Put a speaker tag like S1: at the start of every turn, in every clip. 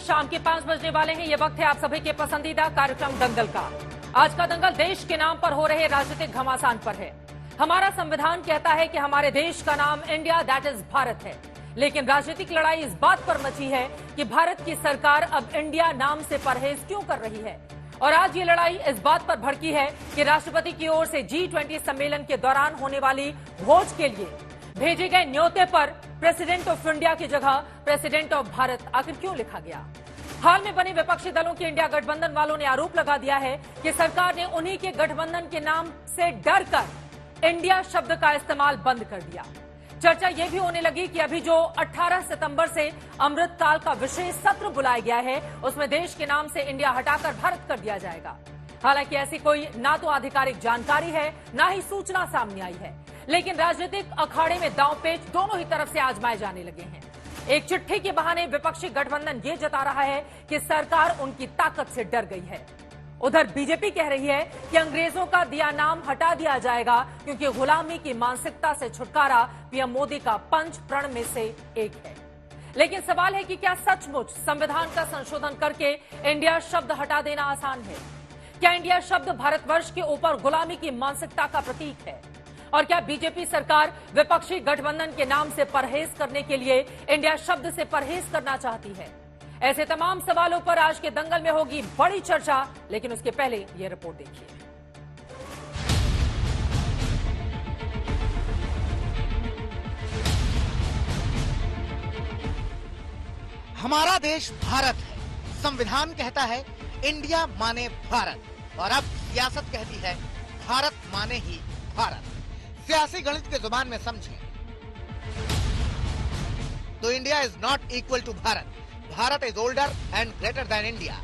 S1: शाम के 5 बजने वाले हैं। ये वक्त है आप सभी के पसंदीदा कार्यक्रम दंगल का। आज का दंगल देश के नाम पर हो रहे राजनीतिक घमासान पर है। हमारा संविधान कहता है कि हमारे देश का नाम इंडिया दैट इज भारत है, लेकिन राजनीतिक लड़ाई इस बात पर मची है कि भारत की सरकार अब इंडिया नाम से परहेज क्यों कर रही है। और आज ये लड़ाई इस बात पर भड़की है कि राष्ट्रपति की ओर से G20 सम्मेलन के दौरान होने वाली भोज के लिए भेजे गए न्योते पर प्रेसिडेंट ऑफ इंडिया की जगह प्रेसिडेंट ऑफ भारत आखिर क्यों लिखा गया। हाल में बने विपक्षी दलों के इंडिया गठबंधन वालों ने आरोप लगा दिया है कि सरकार ने उन्हीं के गठबंधन के नाम से डरकर इंडिया शब्द का इस्तेमाल बंद कर दिया। चर्चा यह भी होने लगी कि अभी जो 18 सितंबर से अमृतकाल का विशेष सत्र बुलाया गया है, उसमें देश के नाम से इंडिया हटाकर भारत कर दिया जाएगा। हालांकि ऐसी कोई ना तो आधिकारिक जानकारी है, ना ही सूचना सामने आई है, लेकिन राजनीतिक अखाड़े में दांव पेच दोनों ही तरफ से आजमाए जाने लगे हैं। एक चिट्ठी के बहाने विपक्षी गठबंधन ये जता रहा है कि सरकार उनकी ताकत से डर गई है। उधर बीजेपी कह रही है कि अंग्रेजों का दिया नाम हटा दिया जाएगा क्योंकि गुलामी की मानसिकता से छुटकारा पीएम मोदी का पंच प्रण में से एक है। लेकिन सवाल है कि क्या सचमुच संविधान का संशोधन करके इंडिया शब्द हटा देना आसान है? क्या इंडिया शब्द भारतवर्ष के ऊपर गुलामी की मानसिकता का प्रतीक है? और क्या बीजेपी सरकार विपक्षी गठबंधन के नाम से परहेज करने के लिए इंडिया शब्द से परहेज करना चाहती है? ऐसे तमाम सवालों पर आज के दंगल में होगी बड़ी चर्चा, लेकिन उसके पहले यह रिपोर्ट देखिए।
S2: हमारा देश भारत है, संविधान कहता है इंडिया माने भारत, और अब सियासत कहती है भारत माने ही भारत। सियासी गणित के जुबान में समझें तो India is not equal to Bharat. Bharat is older and greater than India.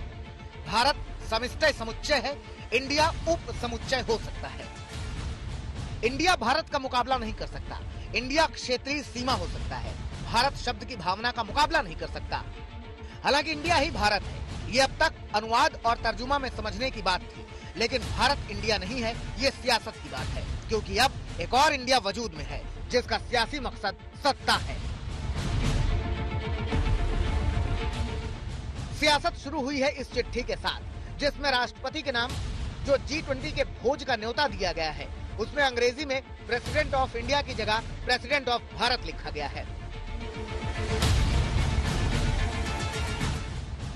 S2: Bharat समिष्टय समुच्चय है, इंडिया उप समुच्चय हो सकता है। इंडिया भारत का मुकाबला नहीं कर सकता, इंडिया क्षेत्रीय सीमा हो सकता है। भारत शब्द की भावना का मुकाबला नहीं कर सकता। हालांकि इंडिया ही भारत है, ये अब तक अनुवाद और तर्जुमा में समझने की बात थी, लेकिन भारत इंडिया नहीं है, ये सियासत की बात है, क्योंकि अब एक और इंडिया वजूद में है जिसका सियासी मकसद सत्ता है। सियासत शुरू हुई है इस चिट्ठी के साथ, जिसमें राष्ट्रपति के नाम जो G20 के भोज का न्योता दिया गया है, उसमें अंग्रेजी में प्रेसिडेंट ऑफ इंडिया की जगह प्रेसिडेंट ऑफ भारत लिखा गया है।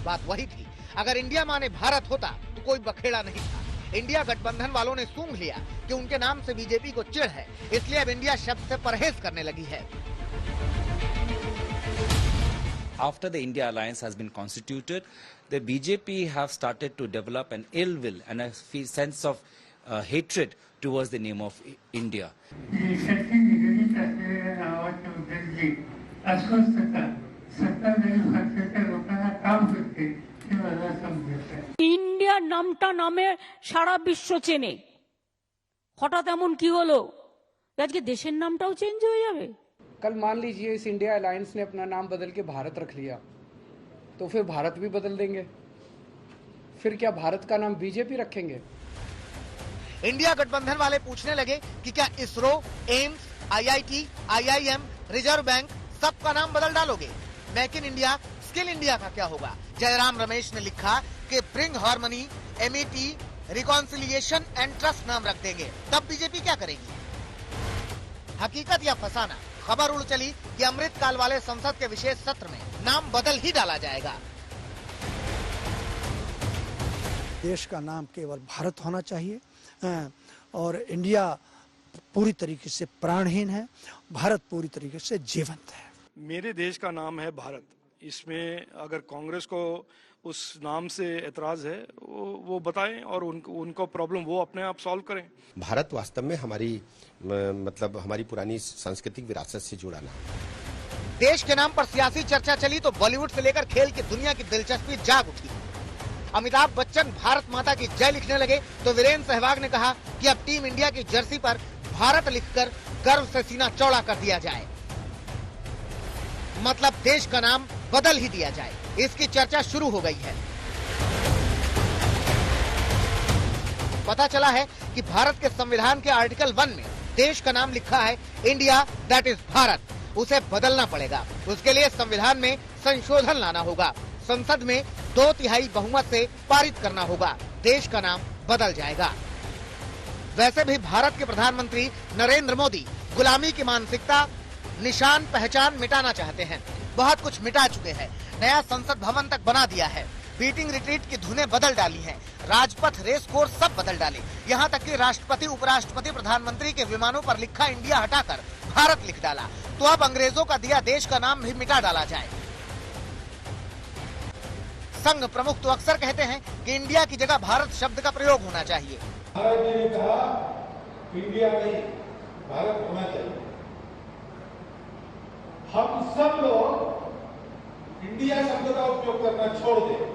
S2: बात वही थी, अगर इंडिया माने भारत होता तो कोई बखेड़ा नहीं था। इंडिया गठबंधन वालों ने सूंघ लिया कि उनके नाम से बीजेपी को चिढ़ है, इसलिए अब इंडिया शब्द से परहेज करने लगी है।
S3: After the India alliance has been constituted, the BJP have started to develop an ill will and a sense of hatred towards the name of India.
S4: India নামটা নামে সারা বিশ্ব চেনে, হঠাৎ এমন কি হলো আজকে দেশের নামটাও চেঞ্জ হয়ে যাবে?
S5: कल मान लीजिए इस इंडिया अलायंस ने अपना नाम बदल के भारत रख लिया, तो फिर भारत भी बदल देंगे, फिर क्या भारत का नाम बीजेपी रखेंगे?
S2: इंडिया गठबंधन वाले पूछने लगे कि क्या ISRO, AIIMS, IIT, IIM, reserve bank सबका नाम बदल डालोगे? Make in India, skill India का क्या होगा? जयराम रमेश ने लिखा कि bring harmony, MET, reconciliation and trust नाम रख देंगे, तब बीजेपी क्या करेगी? हकीकत या फसाना? खबर उड़ चली कि अमृतकाल वाले संसद के विशेष सत्र में नाम बदल ही डाला जाएगा।
S6: देश का नाम केवल भारत होना चाहिए और इंडिया पूरी तरीके से प्राणहीन है, भारत पूरी तरीके से जीवंत है।
S7: मेरे देश का नाम है भारत, इसमें अगर कांग्रेस को उस नाम से एतराज है वो बताएं और उनको प्रॉब्लम वो अपने आप सॉल्व करें।
S8: भारत वास्तव में हमारी हमारी पुरानी सांस्कृतिक विरासत से जुड़ा नाम।
S2: देश के नाम पर सियासी चर्चा चली तो बॉलीवुड से लेकर खेल की दुनिया की दिलचस्पी जाग उठी। अमिताभ बच्चन भारत माता की जय लिखने लगे तो वीरेंद्र सहवाग ने कहा कि अब टीम इंडिया की जर्सी पर भारत लिखकर गर्व से सीना चौड़ा कर दिया जाए, मतलब देश का नाम बदल ही दिया जाए। इसकी चर्चा शुरू हो गई है। पता चला है कि भारत के संविधान के आर्टिकल 1 में देश का नाम लिखा है इंडिया दैट इज भारत, उसे बदलना पड़ेगा। उसके लिए संविधान में संशोधन लाना होगा। संसद में 2/3 बहुमत से पारित करना होगा। देश का नाम बदल जाएगा। वैसे भी भारत के प्रधानमंत्री नरेंद्र मोदी गुलामी की मानसिकता, निशान पहचान मिटाना चाहते हैं। बहुत कुछ मिटा चुके हैं। नया संसद भवन तक बना दिया है। बीटिंग रिट्रीट की धुनें बदल डाली हैं। राजपथ, रेस कोर्स सब बदल डाले। यहाँ तक कि राष्ट्रपति, उपराष्ट्रपति, प्रधानमंत्री के विमानों पर लिखा इंडिया हटाकर भारत लिख डाला। तो अब अंग्रेजों का दिया देश का नाम भी मिटा डाला जाए। संघ प्रमुख तो अक्सर कहते हैं कि इंडिया की जगह भारत शब्द का प्रयोग होना चाहिए।
S9: भारत जी ने कहा इंडिया नहीं, भारत होना चाहिए। हम सब लोग इंडिया शब्द का उपयोग करना छोड़ दें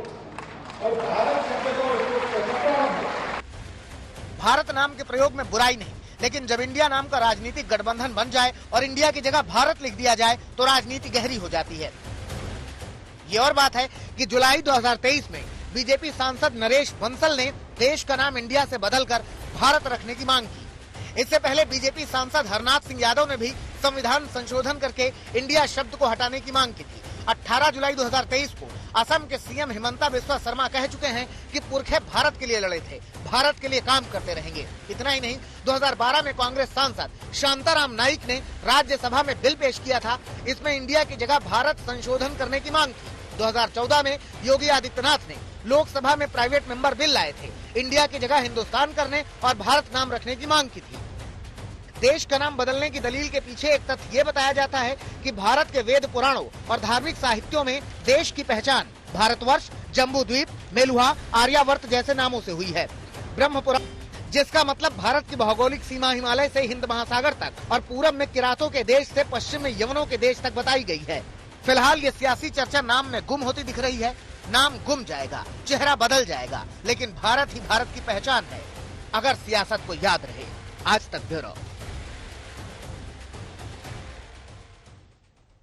S9: और भारत शब्द का उपयोग करना प्रारंभ करें।
S2: भारत नाम के प्रयोग में बुराई नहीं, लेकिन जब इंडिया नाम का राजनीतिक गठबंधन बन जाए और इंडिया की जगह भारत लिख दिया जाए तो राजनीति गहरी हो जाती है। ये और बात है कि जुलाई 2023 में बीजेपी सांसद नरेश बंसल ने देश का नाम इंडिया से बदलकर भारत रखने की मांग की। इससे पहले बीजेपी सांसद हरनाथ सिंह यादव ने भी संविधान संशोधन करके इंडिया शब्द को हटाने की मांग की थी। 18 जुलाई 2023 को असम के सीएम हिमंता बिस्वा शर्मा कह चुके हैं कि पुरखे भारत के लिए लड़े थे, भारत के लिए काम करते रहेंगे। इतना ही नहीं, 2012 में कांग्रेस सांसद शांताराम नाइक ने राज्यसभा में बिल पेश किया था। इसमें इंडिया की जगह भारत संशोधन करने की मांग की। 2014 में योगी आदित्यनाथ ने लोकसभा में प्राइवेट मेंबर बिल लाए थे। इंडिया की जगह हिंदुस्तान करने और भारत नाम रखने की मांग की थी। देश का नाम बदलने की दलील के पीछे एक तथ्य ये बताया जाता है कि भारत के वेद पुराणों और धार्मिक साहित्यों में देश की पहचान भारतवर्ष, जम्बू द्वीप, मेलुहा, आर्यावर्त जैसे नामों से हुई है। ब्रह्मपुरा, जिसका मतलब भारत की भौगोलिक सीमा हिमालय से हिंद महासागर तक और पूरब में किरातों के देश से पश्चिम में यवनों के देश तक बताई गई है। फिलहाल ये सियासी चर्चा नाम में गुम होती दिख रही है। नाम गुम जाएगा, चेहरा बदल जाएगा, लेकिन भारत ही भारत की पहचान है, अगर सियासत को याद रहे। आज तक ब्यूरो।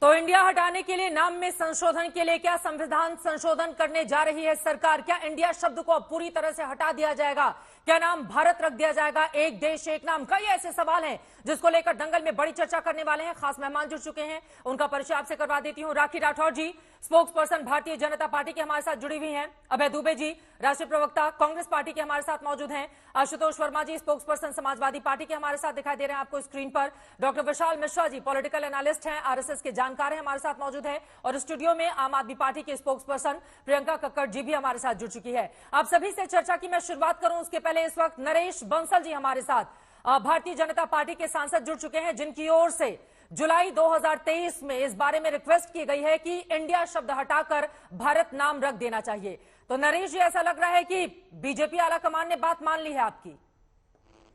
S1: तो इंडिया हटाने के लिए, नाम में संशोधन के लिए क्या संविधान संशोधन करने जा रही है सरकार? क्या इंडिया शब्द को अब पूरी तरह से हटा दिया जाएगा? क्या नाम भारत रख दिया जाएगा? एक देश एक नाम, कई ऐसे सवाल हैं जिसको लेकर दंगल में बड़ी चर्चा करने वाले हैं। खास मेहमान जुड़ चुके हैं, उनका परिचय आपसे करवा देती हूं। राखी राठौर जी, spokes person Bharatiya Janata party के हमारे साथ जुड़ी हुई हैं। अभय दुबे जी, राष्ट्रीय प्रवक्ता कांग्रेस पार्टी के हमारे साथ मौजूद हैं। आशुतोष वर्मा जी, स्पोक्स पर्सन समाजवादी पार्टी के हमारे साथ दिखाई दे रहे हैं आपको स्क्रीन पर। Doctor Vishal Mishra ji, political analyst हैं, आरएसएस के जानकार हैं, हमारे साथ मौजूद हैं। और स्टूडियो में आम आदमी पार्टी के स्पोक्स पर्सन प्रियंका कक्कड़ जी भी हमारे साथ जुड़ चुकी है। आप सभी से चर्चा की मैं शुरुआत करूं उसके पहले इस वक्त नरेश बंसल जी हमारे साथ भारतीय जनता पार्टी के सांसद जुड़ चुके हैं, जिनकी ओर से जुलाई 2023 में इस बारे में रिक्वेस्ट की गई है कि इंडिया शब्द हटाकर भारत नाम रख देना चाहिए। तो नरेश जी, ऐसा लग रहा है कि बीजेपी आला कमान ने बात मान ली है आपकी,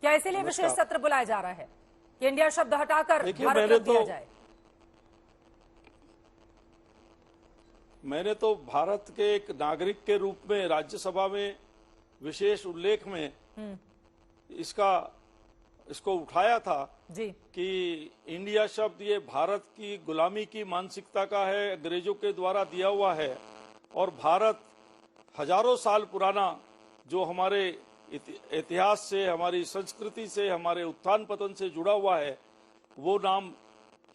S1: क्या इसीलिए विशेष सत्र बुलाया जा रहा है कि इंडिया शब्द हटाकर भारत रख दिया जाए?
S7: मैंने तो भारत के एक नागरिक के रूप में राज्यसभा में विशेष उल्लेख में इसको उठाया था
S1: जी
S7: कि इंडिया शब्द ये भारत की गुलामी की मानसिकता का है, अंग्रेजों के द्वारा दिया हुआ है। और भारत हजारों साल पुराना जो हमारे इतिहास से, हमारी संस्कृति से, हमारे उत्थान पतन से जुड़ा हुआ है, वो नाम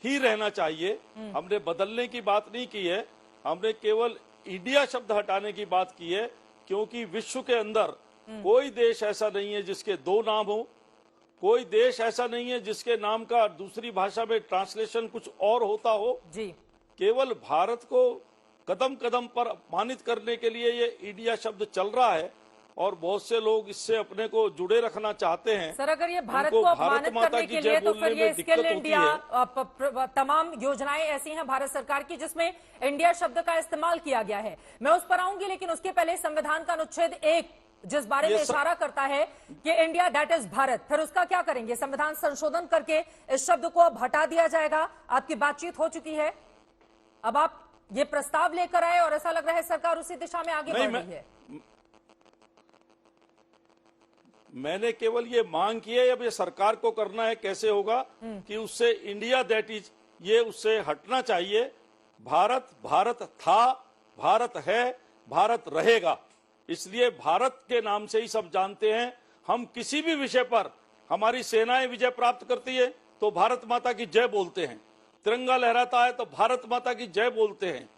S7: ही रहना चाहिए। हमने बदलने की बात नहीं की है, हमने केवल इंडिया शब्द हटाने की बात की है, क्योंकि विश्व के अंदर कोई देश ऐसा नहीं है जिसके दो नाम हो, कोई देश ऐसा नहीं है जिसके नाम का दूसरी भाषा में ट्रांसलेशन कुछ और होता हो
S1: जी।
S7: केवल भारत को कदम कदम पर अपमानित करने के लिए ये इंडिया शब्द चल रहा है और बहुत से लोग इससे अपने को जुड़े रखना चाहते हैं।
S1: सर, अगर ये भारत को अपमानित करने के लिए तो फिर ये स्किल इंडिया, तमाम योजनाएं ऐसी हैं भारत सरकार की जिसमें इंडिया शब्द का इस्तेमाल किया गया है। मैं उस पर आऊंगी, लेकिन उसके पहले संविधान का अनुच्छेद 1 जिस बारे में इशारा करता है कि इंडिया दैट इज भारत, फिर उसका क्या करेंगे? संविधान संशोधन करके इस शब्द को अब हटा दिया जाएगा। आपकी बातचीत हो चुकी है, अब आप ये प्रस्ताव लेकर आए और ऐसा लग रहा है सरकार उसी दिशा में आगे बढ़ रही है।
S7: मैंने केवल ये मांग की है, अब ये सरकार को करना है। कैसे होगा कि उससे इंडिया दैट इज, ये उससे हटना चाहिए। भारत भारत था, भारत है, भारत रहेगा। इसलिए भारत के नाम से ही सब जानते हैं। हम किसी भी विषय पर, हमारी सेनाएं विजय प्राप्त करती है तो भारत माता की जय बोलते हैं, तिरंगा लहराता है तो भारत माता की जय बोलते हैं।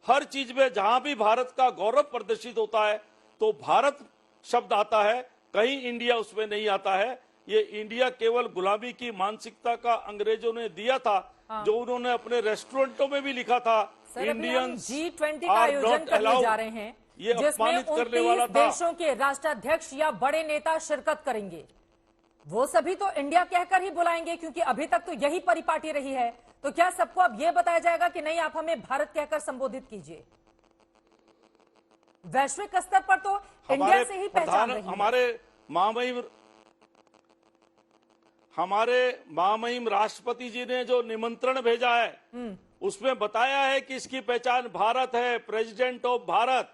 S7: हर चीज में जहां भी भारत का गौरव प्रदर्शित होता है तो भारत शब्द आता है, कहीं इंडिया उसमें नहीं आता है। ये इंडिया केवल गुलामी की मानसिकता का अंग्रेजों ने दिया था, जो उन्होंने अपने रेस्टोरेंटों में भी लिखा था। इंडियंस
S1: G20 का आयोजन करने जा रहे हैं,
S7: ये
S1: जिसमें
S7: अपमानित करने वाला
S1: 29
S7: था।
S1: देशों के राष्ट्राध्यक्ष या बड़े नेता शिरकत करेंगे। वो सभी तो इंडिया कहकर ही बुलाएंगे, क्योंकि अभी तक तो यही परिपाटी रही है। तो क्या सबको अब यह बताया जाएगा कि नहीं, आप हमें भारत कहकर संबोधित कीजिए? वैश्विक स्तर पर तो इंडिया से ही पहचान रही है।
S7: हमारे महामहिम राष्ट्रपति जी ने जो निमंत्रण भेजा है उसमें बताया है कि इसकी पहचान भारत है। President of Bharat,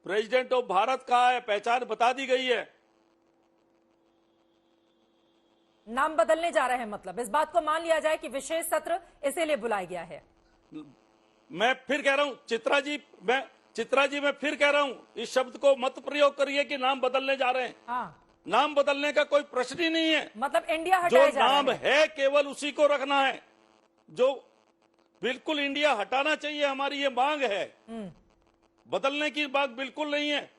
S7: president of Bharat कहा है, पहचान बता दी गई है।
S1: नाम बदलने जा रहे हैं, मतलब इस बात को मान लिया जाए कि विशेष सत्र इसीलिए बुलाया गया है।
S7: मैं फिर कह रहा हूं चित्रा जी मैं फिर कह रहा हूं, इस शब्द को मत प्रयोग करिए कि नाम बदलने जा रहे हैं।
S1: हाँ।
S7: नाम बदलने का कोई प्रश्न ही नहीं है।
S1: मतलब इंडिया
S7: जो
S1: हटाया जा रहा
S7: नाम है केवल उसी को रखना है। जो बिल्कुल इंडिया हटाना चाहिए, हमारी ये मांग है। बदलने की बात बिल्कुल नहीं है।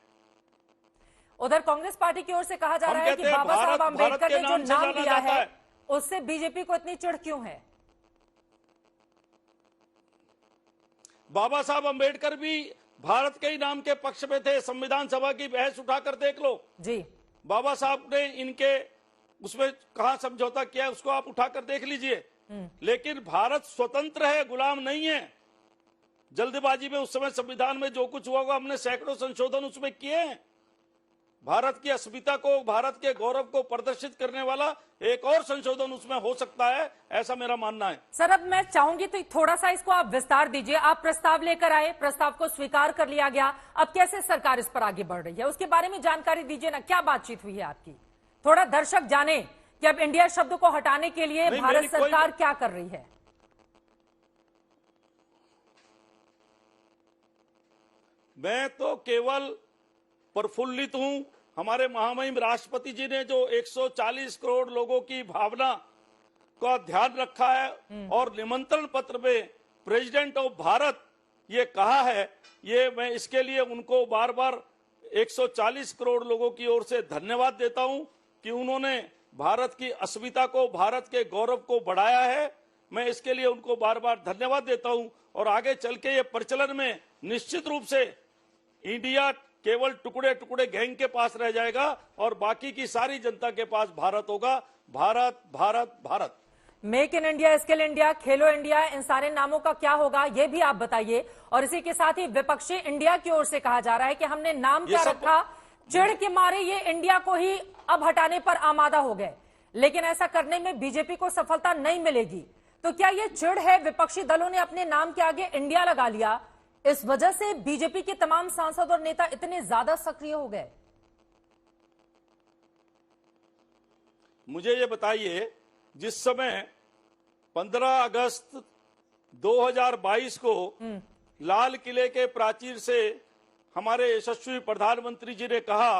S1: उधर कांग्रेस पार्टी की ओर से कहा जा रहा है कि बाबा साहब अम्बेडकर ने जो नाम दिया है उससे बीजेपी को इतनी चिढ़ क्यों है?
S7: बाबा साहब अम्बेडकर भी भारत के ही नाम के पक्ष में थे। संविधान सभा की बहस उठाकर देख लो
S1: जी।
S7: बाबा साहब ने इनके उसमें कहा समझौता किया, उसको आप उठाकर देख लीजिए। लेकिन भारत स्वतंत्र है, गुलाम नहीं है। जल्दबाजी में उस समय संविधान में जो कुछ हुआ हमने सैकड़ों संशोधन उसमें किए हैं। भारत की अस्मिता को, भारत के गौरव को प्रदर्शित करने वाला एक और संशोधन उसमें हो सकता है, ऐसा मेरा मानना है।
S1: सर, अब मैं चाहूंगी तो थोड़ा सा इसको आप विस्तार दीजिए। आप प्रस्ताव लेकर आए, प्रस्ताव को स्वीकार कर लिया गया, अब कैसे सरकार इस पर आगे बढ़ रही है उसके बारे में जानकारी दीजिए ना। क्या बातचीत हुई है आपकी? थोड़ा दर्शक जाने कि अब इंडिया शब्द को हटाने के लिए भारत सरकार क्या कर रही है।
S7: मैं तो केवल प्रफुल्लित हूं। हमारे महामहिम राष्ट्रपति जी ने जो 140 करोड़ लोगों की भावना का ध्यान रखा है और निमंत्रण पत्र में प्रेसिडेंट ऑफ भारत ये कहा है, ये मैं इसके लिए उनको बार बार 140 करोड़ लोगों की ओर से धन्यवाद देता हूं कि उन्होंने भारत की अस्मिता को, भारत के गौरव को बढ़ाया है। मैं इसके लिए उनको बार बार धन्यवाद देता हूं। और आगे चल के ये प्रचलन में निश्चित रूप से इंडिया केवल टुकड़े टुकड़े गैंग के पास रह जाएगा और बाकी की सारी जनता के पास भारत होगा। Bharat Bharat Bharat.
S1: Make in India, skill India, Khelo India, इन सारे नामों का क्या होगा ये भी आप बताइए। और इसी के साथ ही विपक्षी इंडिया की ओर से कहा जा रहा है कि हमने नाम क्या रखा, चिढ़ के मारे ये इंडिया को ही अब हटाने पर आमादा हो गए, लेकिन ऐसा करने में बीजेपी को सफलता नहीं मिलेगी। तो क्या ये चिढ़ है, विपक्षी दलों ने अपने नाम के आगे इंडिया लगा लिया, इस वजह से बीजेपी के तमाम सांसद और नेता इतने ज्यादा सक्रिय हो गए?
S7: मुझे ये बताइए, जिस समय 15 अगस्त 2022 को लाल किले के प्राचीर से हमारे यशस्वी प्रधानमंत्री जी ने कहा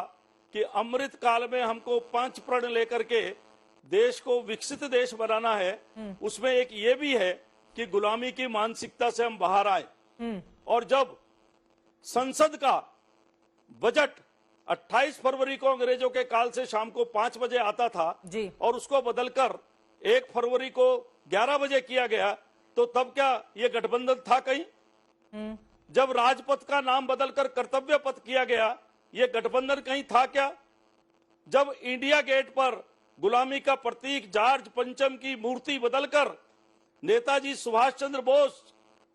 S7: कि अमृत काल में हमको 5 प्रण लेकर के देश को विकसित देश बनाना है, उसमें एक ये भी है कि गुलामी की मानसिकता से हम बाहर आए। और जब संसद का बजट 28 फरवरी को अंग्रेजों के काल से शाम को 5 बजे आता था
S1: जी।
S7: और उसको बदलकर 1 फरवरी को 11 बजे किया गया, तो तब क्या ये गठबंधन था कहीं? जब राजपथ का नाम बदलकर कर्तव्य पथ किया गया, ये गठबंधन कहीं था क्या? जब इंडिया गेट पर गुलामी का प्रतीक जॉर्ज पंचम की मूर्ति बदलकर नेताजी सुभाष चंद्र बोस,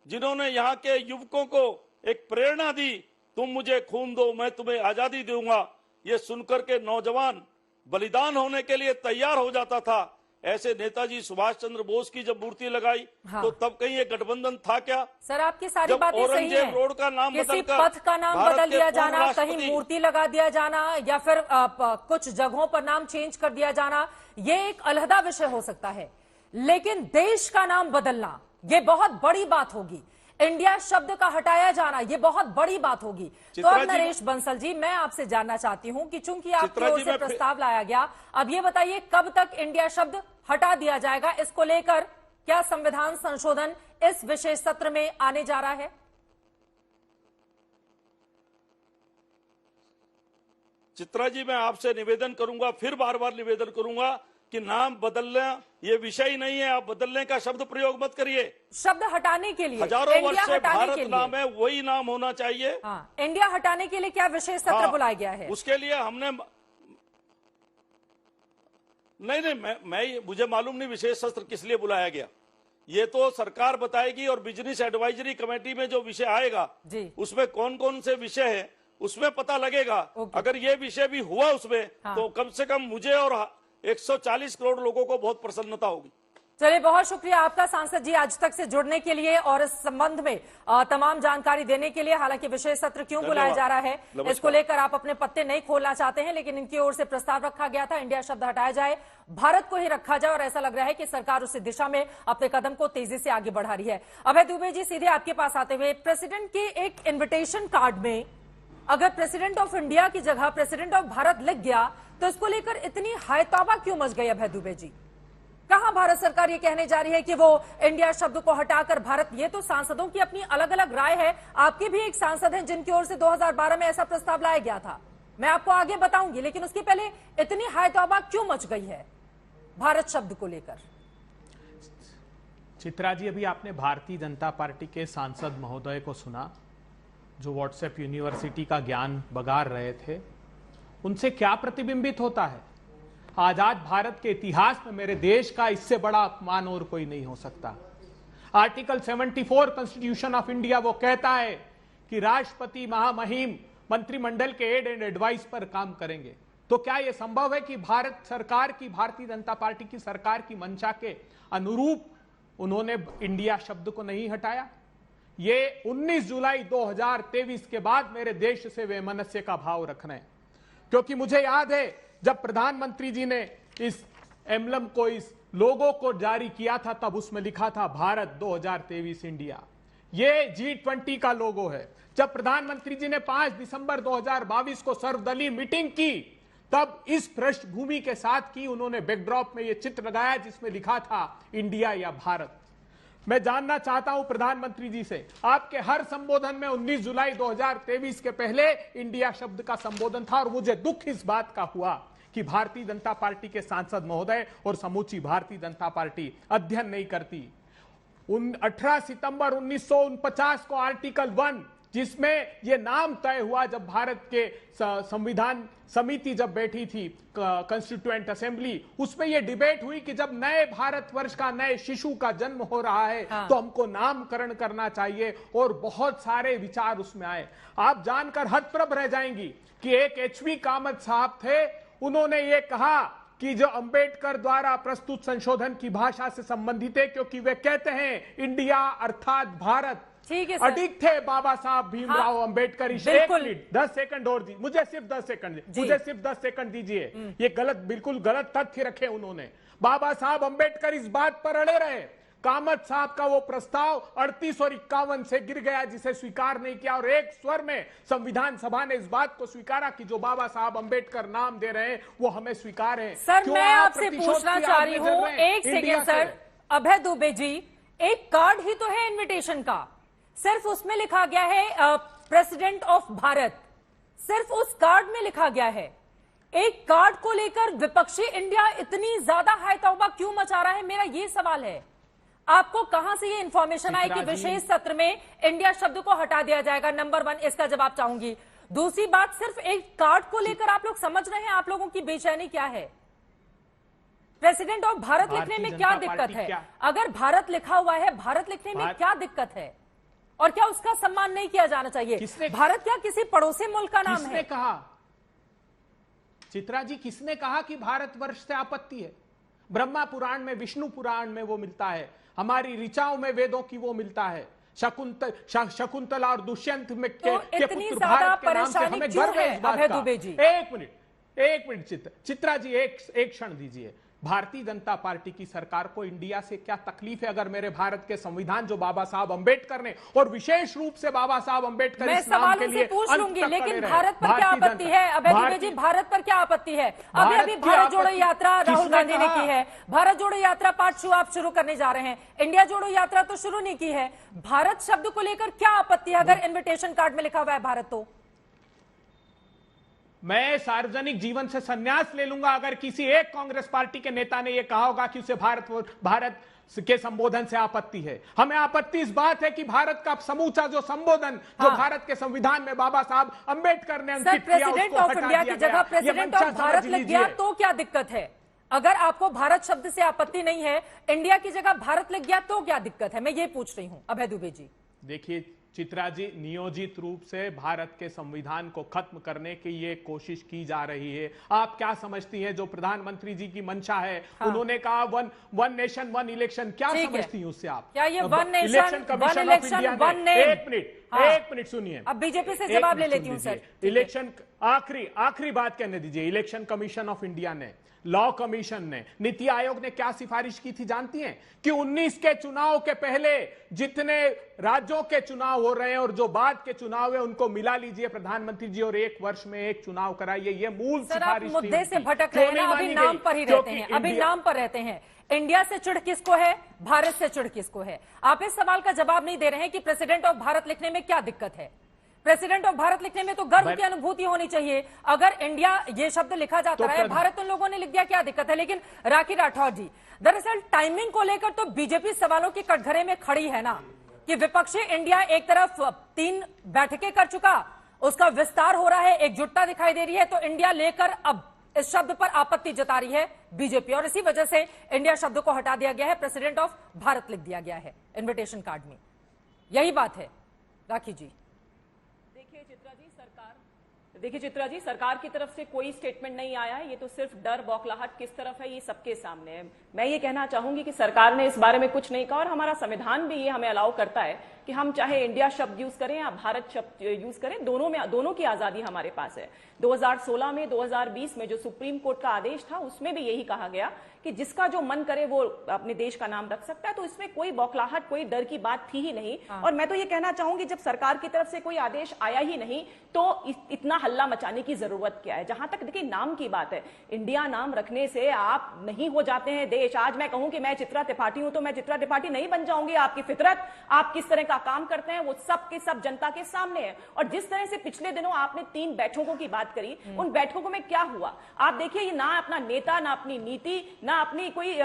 S7: जिन्होंने यहाँ के युवकों को एक प्रेरणा दी, तुम मुझे खून दो मैं तुम्हें आजादी दूंगा, ये सुनकर के नौजवान बलिदान होने के लिए तैयार हो जाता था, ऐसे नेताजी सुभाष चंद्र बोस की जब मूर्ति लगाई तो तब कहीं ये गठबंधन था क्या?
S1: सर, आपकी सारी बातें सही हैं।
S7: रोड का नाम
S1: किसी पथ का नाम बदल दिया जाना, कहीं मूर्ति लगा दिया जाना, या फिर कुछ जगहों पर नाम चेंज कर दिया जाना, ये एक अलहदा विषय हो सकता है, लेकिन देश का नाम बदलना ये बहुत बड़ी बात होगी। इंडिया शब्द का हटाया जाना ये बहुत बड़ी बात होगी। तो अब नरेश बंसल जी, मैं आपसे जानना चाहती हूं कि चूंकि आपकी ओर से प्रस्ताव लाया गया, अब ये बताइए कब तक इंडिया शब्द हटा दिया जाएगा? इसको लेकर क्या संविधान संशोधन इस विशेष सत्र में आने जा रहा है?
S7: चित्रा जी, मैं आपसे निवेदन करूंगा, फिर बार बार निवेदन करूंगा कि नाम बदलना ये विषय ही नहीं है। आप बदलने का शब्द प्रयोग मत करिए।
S1: शब्द हटाने के लिए,
S7: हजारों
S1: इंडिया
S7: वर्ष से
S1: हटाने
S7: भारत
S1: के लिए,
S7: नाम है, वही नाम होना चाहिए।
S1: हाँ, इंडिया हटाने के लिए क्या विशेष सत्र बुलाया गया है?
S7: उसके लिए हमने नहीं, मुझे मालूम नहीं विशेष सत्र किस लिए बुलाया गया। ये तो सरकार बताएगी, और बिजनेस एडवाइजरी कमेटी में जो विषय आएगा
S1: जी,
S7: उसमें कौन कौन से विषय है उसमें पता लगेगा। अगर ये विषय भी हुआ उसमें, तो कम से कम मुझे और 140 करोड़ लोगों को बहुत प्रसन्नता होगी।
S1: चलिए, बहुत शुक्रिया आपका सांसद जी आज तक से जुड़ने के लिए और इस संबंध में तमाम जानकारी देने के लिए। हालांकि विशेष सत्र क्यों बुलाया जा रहा है इसको लेकर आप अपने पत्ते नहीं खोलना चाहते हैं, लेकिन इनकी ओर से प्रस्ताव रखा गया था इंडिया शब्द हटाया जाए, भारत को ही रखा जाए, और ऐसा लग रहा है कि सरकार उसी दिशा में अपने कदम को तेजी से आगे बढ़ा रही है। अभय दुबे जी, सीधे आपके पास आते हुए, प्रेसिडेंट के एक इन्विटेशन कार्ड में अगर प्रेसिडेंट ऑफ इंडिया की जगह प्रेसिडेंट ऑफ भारत लिख गया तो इसको लेकर इतनी हायताबा क्यों मच गई? अभय दुबे जी, कहां भारत सरकार ये कहने जा रही है कि वो इंडिया शब्द को हटाकर भारत, ये तो सांसदों की अपनी अलग अलग राय है। आपके भी एक सांसद हैं जिनकी ओर से 2012 में ऐसा प्रस्ताव लाया गया था, मैं आपको आगे बताऊंगी, लेकिन उसके पहले इतनी हायताबा क्यों मच गई है भारत शब्द को लेकर?
S10: चित्रा जी, अभी आपने भारतीय जनता पार्टी के सांसद महोदय को सुना जो व्हाट्सएप यूनिवर्सिटी का ज्ञान बगार रहे थे। उनसे क्या प्रतिबिंबित होता है? आजाद भारत के इतिहास में मेरे देश का इससे बड़ा अपमान और कोई नहीं हो सकता। आर्टिकल 74 कॉन्स्टिट्यूशन ऑफ इंडिया वो कहता है कि राष्ट्रपति महामहिम मंत्रिमंडल के एड एंड एडवाइस पर काम करेंगे। तो क्या यह संभव है कि भारत सरकार की, भारतीय जनता पार्टी की सरकार की मंशा के अनुरूप उन्होंने इंडिया शब्द को नहीं हटाया? ये 19 जुलाई 2023 के बाद मेरे देश से वैमनस्य का भाव रख रहे हैं, क्योंकि मुझे याद है जब प्रधानमंत्री जी ने इस एम्बलम को, इस लोगो को जारी किया था, तब उसमें लिखा था भारत 2023 इंडिया। ये G20 का लोगो है। जब प्रधानमंत्री जी ने 5 दिसंबर 2022 को सर्वदलीय मीटिंग की, तब इस पृष्ठभूमि के साथ की उन्होंने बैकड्रॉप में यह चित्र लगाया जिसमें लिखा था इंडिया या भारत। मैं जानना चाहता हूं प्रधानमंत्री जी से, आपके हर संबोधन में 19 जुलाई 2023 के पहले इंडिया शब्द का संबोधन था, और मुझे दुख इस बात का हुआ कि भारतीय जनता पार्टी के सांसद महोदय और समूची भारतीय जनता पार्टी अध्ययन नहीं करती। 18 सितंबर 1949 को आर्टिकल 1, जिसमें यह नाम तय हुआ जब भारत के संविधान समिति जब बैठी थी, कॉन्स्टिट्यूएंट असेंबली, उसमें यह डिबेट हुई कि जब नए भारतवर्ष का, नए शिशु का जन्म हो रहा है, तो हमको नामकरण करना चाहिए, और बहुत सारे विचार उसमें आए। आप जानकर हतप्रभ रह जाएंगी कि एक एचवी कामत साहब थे, उन्होंने ये कहा कि जो अंबेडकर द्वारा प्रस्तुत संशोधन की भाषा से संबंधित है, क्योंकि वे कहते हैं इंडिया अर्थात भारत।
S1: ठीक है,
S10: अडिग थे बाबा साहब भीमराव अंबेडकर। 1 मिनट 10 सेकंड और दी, मुझे सिर्फ 10 सेकंड, मुझे सिर्फ 10 सेकंड दीजिए। ये गलत, बिल्कुल गलत तथ्य रखे उन्होंने। बाबा साहब अंबेडकर इस बात पर अड़े रहे। कामत साहब का वो प्रस्ताव 38 और 51 से गिर गया, जिसे स्वीकार नहीं किया, और एक स्वर में संविधान सभा ने इस बात को स्वीकारा कि जो बाबा साहब अंबेडकर नाम दे रहे हैं वो हमें स्वीकार है।
S1: सर, मैं आपसे पूछना चाह रही हूँ, एक सेकेंड सर, अभय दुबे जी, एक कार्ड ही तो है इन्विटेशन का, सिर्फ उसमें लिखा गया है प्रेसिडेंट ऑफ भारत, सिर्फ उस कार्ड में लिखा गया है। एक कार्ड को लेकर विपक्षी इंडिया इतनी ज्यादा हायतौबा क्यों मचा रहा है, मेरा ये सवाल है। आपको कहां से ये इंफॉर्मेशन आई कि विशेष सत्र में इंडिया शब्द को हटा दिया जाएगा? नंबर 1, इसका जवाब चाहूंगी। दूसरी बात, सिर्फ एक कार्ड को लेकर आप लोग समझ रहे हैं आप लोगों की बेचैनी क्या है? प्रेसिडेंट ऑफ भारत लिखने में क्या दिक्कत है? अगर भारत लिखा हुआ है, भारत लिखने में क्या दिक्कत है? और क्या उसका सम्मान नहीं किया जाना चाहिए? भारत क्या किसी पड़ोसी मुल्क का नाम है?
S10: किसने कहा? चित्रा जी, किसने कहा कि भारतवर्ष से आपत्ति है? ब्रह्मा पुराण में, विष्णु पुराण में वो मिलता है, हमारी ऋचाओं में वेदों की वो मिलता है। शकुंतला और दुष्यंत में
S1: तो
S10: के पुत्र भारत के नाम से हमें गर्व है इस बात का। एक मिनट चित्रा जी, एक क्षण दीजिए। भारतीय जनता पार्टी की सरकार को इंडिया से क्या तकलीफ है अगर मेरे भारत के संविधान जो बाबा साहब अंबेडकर ने, और विशेष रूप से बाबा साहब अंबेडकर इस नाम के लिए
S1: पूछ लूंगी, लेकिन भारत पर क्या आपत्ति है? अभय दुबे जी, भारत पर क्या आपत्ति है? अभी भारत जोड़ो यात्रा राहुल गांधी ने की है, भारत जोड़ो यात्रा पार्ट 2 आप शुरू करने जा रहे हैं, इंडिया जोड़ो यात्रा तो शुरू नहीं की है। भारत शब्द को लेकर क्या आपत्ति है अगर इन्विटेशन कार्ड में लिखा हुआ है भारत? तो
S10: मैं सार्वजनिक जीवन से संन्यास ले लूंगा अगर किसी एक कांग्रेस पार्टी के नेता ने यह कहा होगा कि उसे भारत के संबोधन से आपत्ति है। हमें आपत्ति इस बात है कि भारत का समूचा जो संबोधन जो भारत के संविधान में बाबा साहब अंबेडकर ने अंकित किया,
S1: प्रेसिडेंट ऑफ इंडिया की जगह प्रेसिडेंट ऑफ भारत लिख दिया तो क्या दिक्कत है? अगर आपको भारत शब्द से आपत्ति नहीं है, इंडिया की जगह भारत लिख गया तो क्या दिक्कत है? मैं ये पूछ रही हूं अभय दुबे जी।
S10: देखिए चित्रा जी, नियोजित रूप से भारत के संविधान को खत्म करने की ये कोशिश की जा रही है। आप क्या समझती हैं जो प्रधानमंत्री जी की मंशा है? उन्होंने कहा वन नेशन वन इलेक्शन, क्या समझती हैं उससे आप?
S1: क्या ये one nation one election one name?
S10: एक मिनट सुनिए,
S1: अब बीजेपी से जवाब ले लेती हूं सर।
S10: इलेक्शन आखिरी बात कहने दीजिए। इलेक्शन कमीशन ऑफ इंडिया ने, लॉ कमीशन ने, नीति आयोग ने क्या सिफारिश की थी जानती हैं? कि 19 के चुनाव के पहले जितने राज्यों के चुनाव हो रहे हैं और जो बाद के चुनाव है उनको मिला लीजिए प्रधानमंत्री जी और 1 वर्ष में एक चुनाव कराइए। ये मूल सिफारिश थी।
S1: मुद्दे से भटक रहे हैं, अभी नाम पर ही रहते हैं, अभी नाम पर रहते हैं। इंडिया से चिढ़ किसको है, भारत से चिढ़ किसको है? आप इस सवाल का जवाब नहीं दे रहे हैं कि प्रेसिडेंट ऑफ भारत लिखने में क्या दिक्कत है। प्रेसिडेंट ऑफ भारत लिखने में तो गर्व की अनुभूति होनी चाहिए। अगर इंडिया ये शब्द लिखा जाता है, भारत उन लोगों ने लिख दिया, क्या दिक्कत है? लेकिन राखी राठौर जी, दरअसल टाइमिंग को लेकर तो बीजेपी सवालों के कटघरे में खड़ी है ना, कि विपक्षी इंडिया एक तरफ 3 बैठकें कर चुका, उसका विस्तार हो रहा है, एकजुटता दिखाई दे रही है, तो इंडिया लेकर अब इस शब्द पर आपत्ति जता रही है बीजेपी, और इसी वजह से इंडिया शब्द को हटा दिया गया है, प्रेसिडेंट ऑफ भारत लिख दिया गया है इन्विटेशन कार्ड में। यही बात है राखी जी।
S11: देखिए चित्रा जी, सरकार की तरफ से कोई स्टेटमेंट नहीं आया है। ये तो सिर्फ डर बौखलाहट किस तरफ है ये सबके सामने है। मैं ये कहना चाहूंगी कि सरकार ने इस बारे में कुछ नहीं कहा और हमारा संविधान भी ये हमें अलाउ करता है कि हम चाहे इंडिया शब्द यूज करें या भारत शब्द यूज करें, दोनों की आजादी हमारे पास है। 2016 में 2020 में जो सुप्रीम कोर्ट का आदेश था उसमें भी यही कहा गया कि जिसका जो मन करे वो अपने देश का नाम रख सकता है, तो इसमें कोई बौखलाहट कोई डर की बात थी ही नहीं। और मैं तो ये कहना चाहूंगी जब सरकार की तरफ से कोई आदेश आया ही नहीं तो इतना हल्ला मचाने की जरूरत क्या है। जहां तक देखिए नाम की बात है, इंडिया नाम रखने से आप नहीं हो जाते हैं देश। आज मैं कहूं कि मैं चित्रा त्रिपाठी हूं तो मैं चित्रा त्रिपाठी नहीं बन जाऊंगी। आपकी फितरत, आप किस तरह का काम करते हैं वो सब के सब जनता के सामने है। और जिस तरह से पिछले दिनों आपने 3 बैठकों की बात करी, उन बैठकों में क्या हुआ आप देखिए, ये ना अपना नेता, ना अपनी नीति, ना अपनी कोई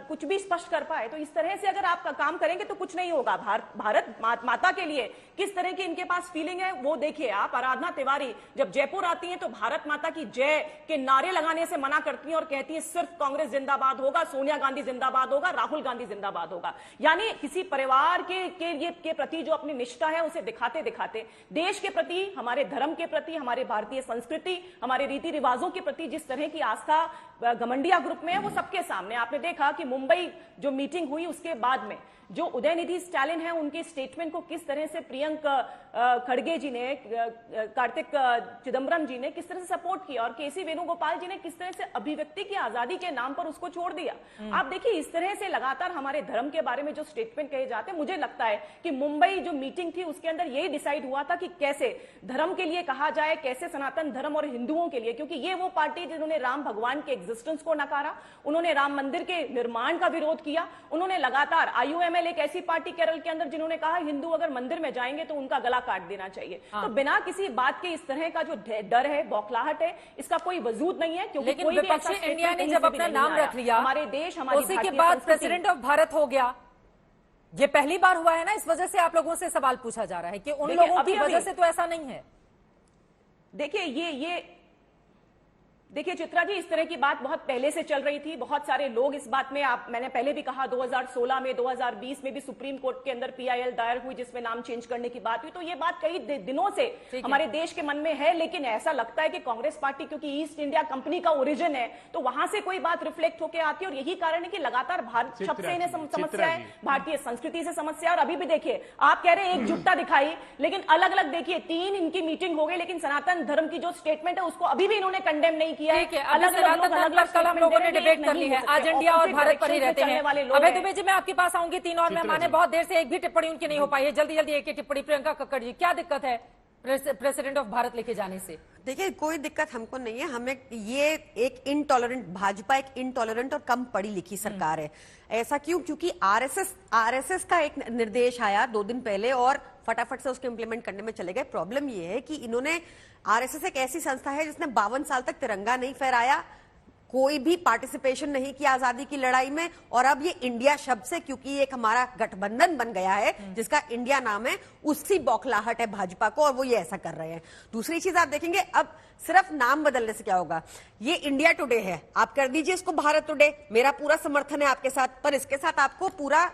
S11: कुछ भी स्पष्ट कर पाए। तो इस तरह से अगर आप काम करेंगे तो कुछ नहीं होगा। भारत माता के लिए किस तरह की इनके पास फीलिंग है वो देखिए आप। आराधना तिवारी जब जयपुर आती हैं तो भारत माता की जय के नारे लगाने से मना करती हैं और कहती है सिर्फ कांग्रेस जिंदाबाद होगा, सोनिया गांधी जिंदाबाद होगा, राहुल गांधी जिंदाबाद होगा। यानी किसी परिवार के प्रति जो अपनी निष्ठा है उसे दिखाते दिखाते देश के प्रति, हमारे धर्म के प्रति, हमारे भारतीय संस्कृति, हमारे रीति रिवाजों के प्रति जिस तरह की आस्था घमंडिया ग्रुप में है वो सबके सामने। आपने देखा कि मुंबई जो मीटिंग हुई उसके बाद में जो उदयनिधि स्टालिन है उनके स्टेटमेंट को किस तरह से प्रियंक खड़गे जी ने, कार्तिक चिदम्बरम जी ने किस तरह से सपोर्ट किया और केसी वेणुगोपाल जी ने किस तरह से अभिव्यक्ति की आजादी के नाम पर उसको छोड़ दिया। आप देखिए इस तरह से लगातार हमारे धर्म के बारे में जो स्टेटमेंट कहे जाते हैं, मुझे लगता है कि मुंबई जो मीटिंग थी उसके अंदर यही डिसाइड हुआ था कि कैसे धर्म के लिए कहा जाए, कैसे सनातन धर्म और हिंदुओं के लिए, क्योंकि ये वो पार्टी जिन्होंने राम भगवान के एग्जिस्टेंस को नकारा, उन्होंने राम मंदिर के निर्माण का विरोध किया, उन्होंने लगातार IUML एक ऐसी पार्टी केरल के अंदर जिन्होंने कहा हिंदू अगर मंदिर में जाएंगे तो उनका गला काट देना चाहिए। तो बिना किसी बात के इस तरह का जो डर है, बौखलाहट है, इसका कोई वजूद नहीं है। क्योंकि
S1: लेकिन विपक्षी इंडिया ने जब अपना नाम रख लिया
S11: हमारे देश, हमारी
S1: उसी के बाद प्रेसिडेंट ऑफ भारत हो गया। ये पहली बार हुआ है ना, इस वजह से आप लोगों से सवाल पूछा जा रहा है कि उन लोगों की वजह से तो ऐसा नहीं है।
S11: देखिए चित्रा जी, इस तरह की बात बहुत पहले से चल रही थी। बहुत सारे लोग इस बात में, मैंने पहले भी कहा 2016 में, 2020 में भी सुप्रीम कोर्ट के अंदर PIL दायर हुई जिसमें नाम चेंज करने की बात हुई। तो ये बात कई दिनों से हमारे देश के मन में है, लेकिन ऐसा लगता है कि कांग्रेस पार्टी क्योंकि ईस्ट इंडिया कंपनी का ओरिजिन है तो वहां से कोई बात रिफ्लेक्ट होकर आती है। और यही कारण है कि लगातार भारत शब्द से इन्हें समस्या है, भारतीय संस्कृति से समस्या। और अभी भी देखिए आप कह रहे हैं एकजुटता दिखाई, लेकिन अलग अलग देखिए 3 इनकी मीटिंग हो गई, लेकिन सनातन धर्म की जो स्टेटमेंट है उसको अभी भी इन्होंने कंडेम नहीं किया है।
S1: अलग कल हम लोगों ने डिबेट कर ली है। आज इंडिया और भारत पर ही रहते हैं। अभय दुबे जी, मैं आपके पास आऊंगी। 3 और मेहमान है, बहुत देर से एक भी टिप्पणी उनकी नहीं हो पाई है। जल्दी जल्दी एक टिप्पणी। प्रियंका कक्कड़ जी, क्या दिक्कत है प्रेसिडेंट ऑफ भारत लेके जाने से?
S12: देखिए कोई दिक्कत हमको नहीं है। हमें ये एक इनटॉलरेंट, भाजपा एक इनटॉलरेंट और कम पढ़ी लिखी सरकार है। ऐसा क्यों? क्योंकि आरएसएस का एक निर्देश आया 2 दिन पहले और फटाफट से उसको इंप्लीमेंट करने में चले गए। प्रॉब्लम ये है कि इन्होंने, आरएसएस एक ऐसी संस्था है जिसने 52 साल तक तिरंगा नहीं फहराया, कोई भी पार्टिसिपेशन नहीं किया आजादी की लड़ाई में, और अब ये इंडिया शब्द से, क्योंकि एक हमारा गठबंधन बन गया है जिसका इंडिया नाम है, उसकी बौखलाहट है भाजपा को और वो ये ऐसा कर रहे हैं। दूसरी चीज आप देखेंगे, अब सिर्फ नाम बदलने से क्या होगा। ये इंडिया टुडे है, आप कर दीजिए इसको भारत टुडे, मेरा पूरा समर्थन है आपके साथ, पर इसके साथ आपको पूरा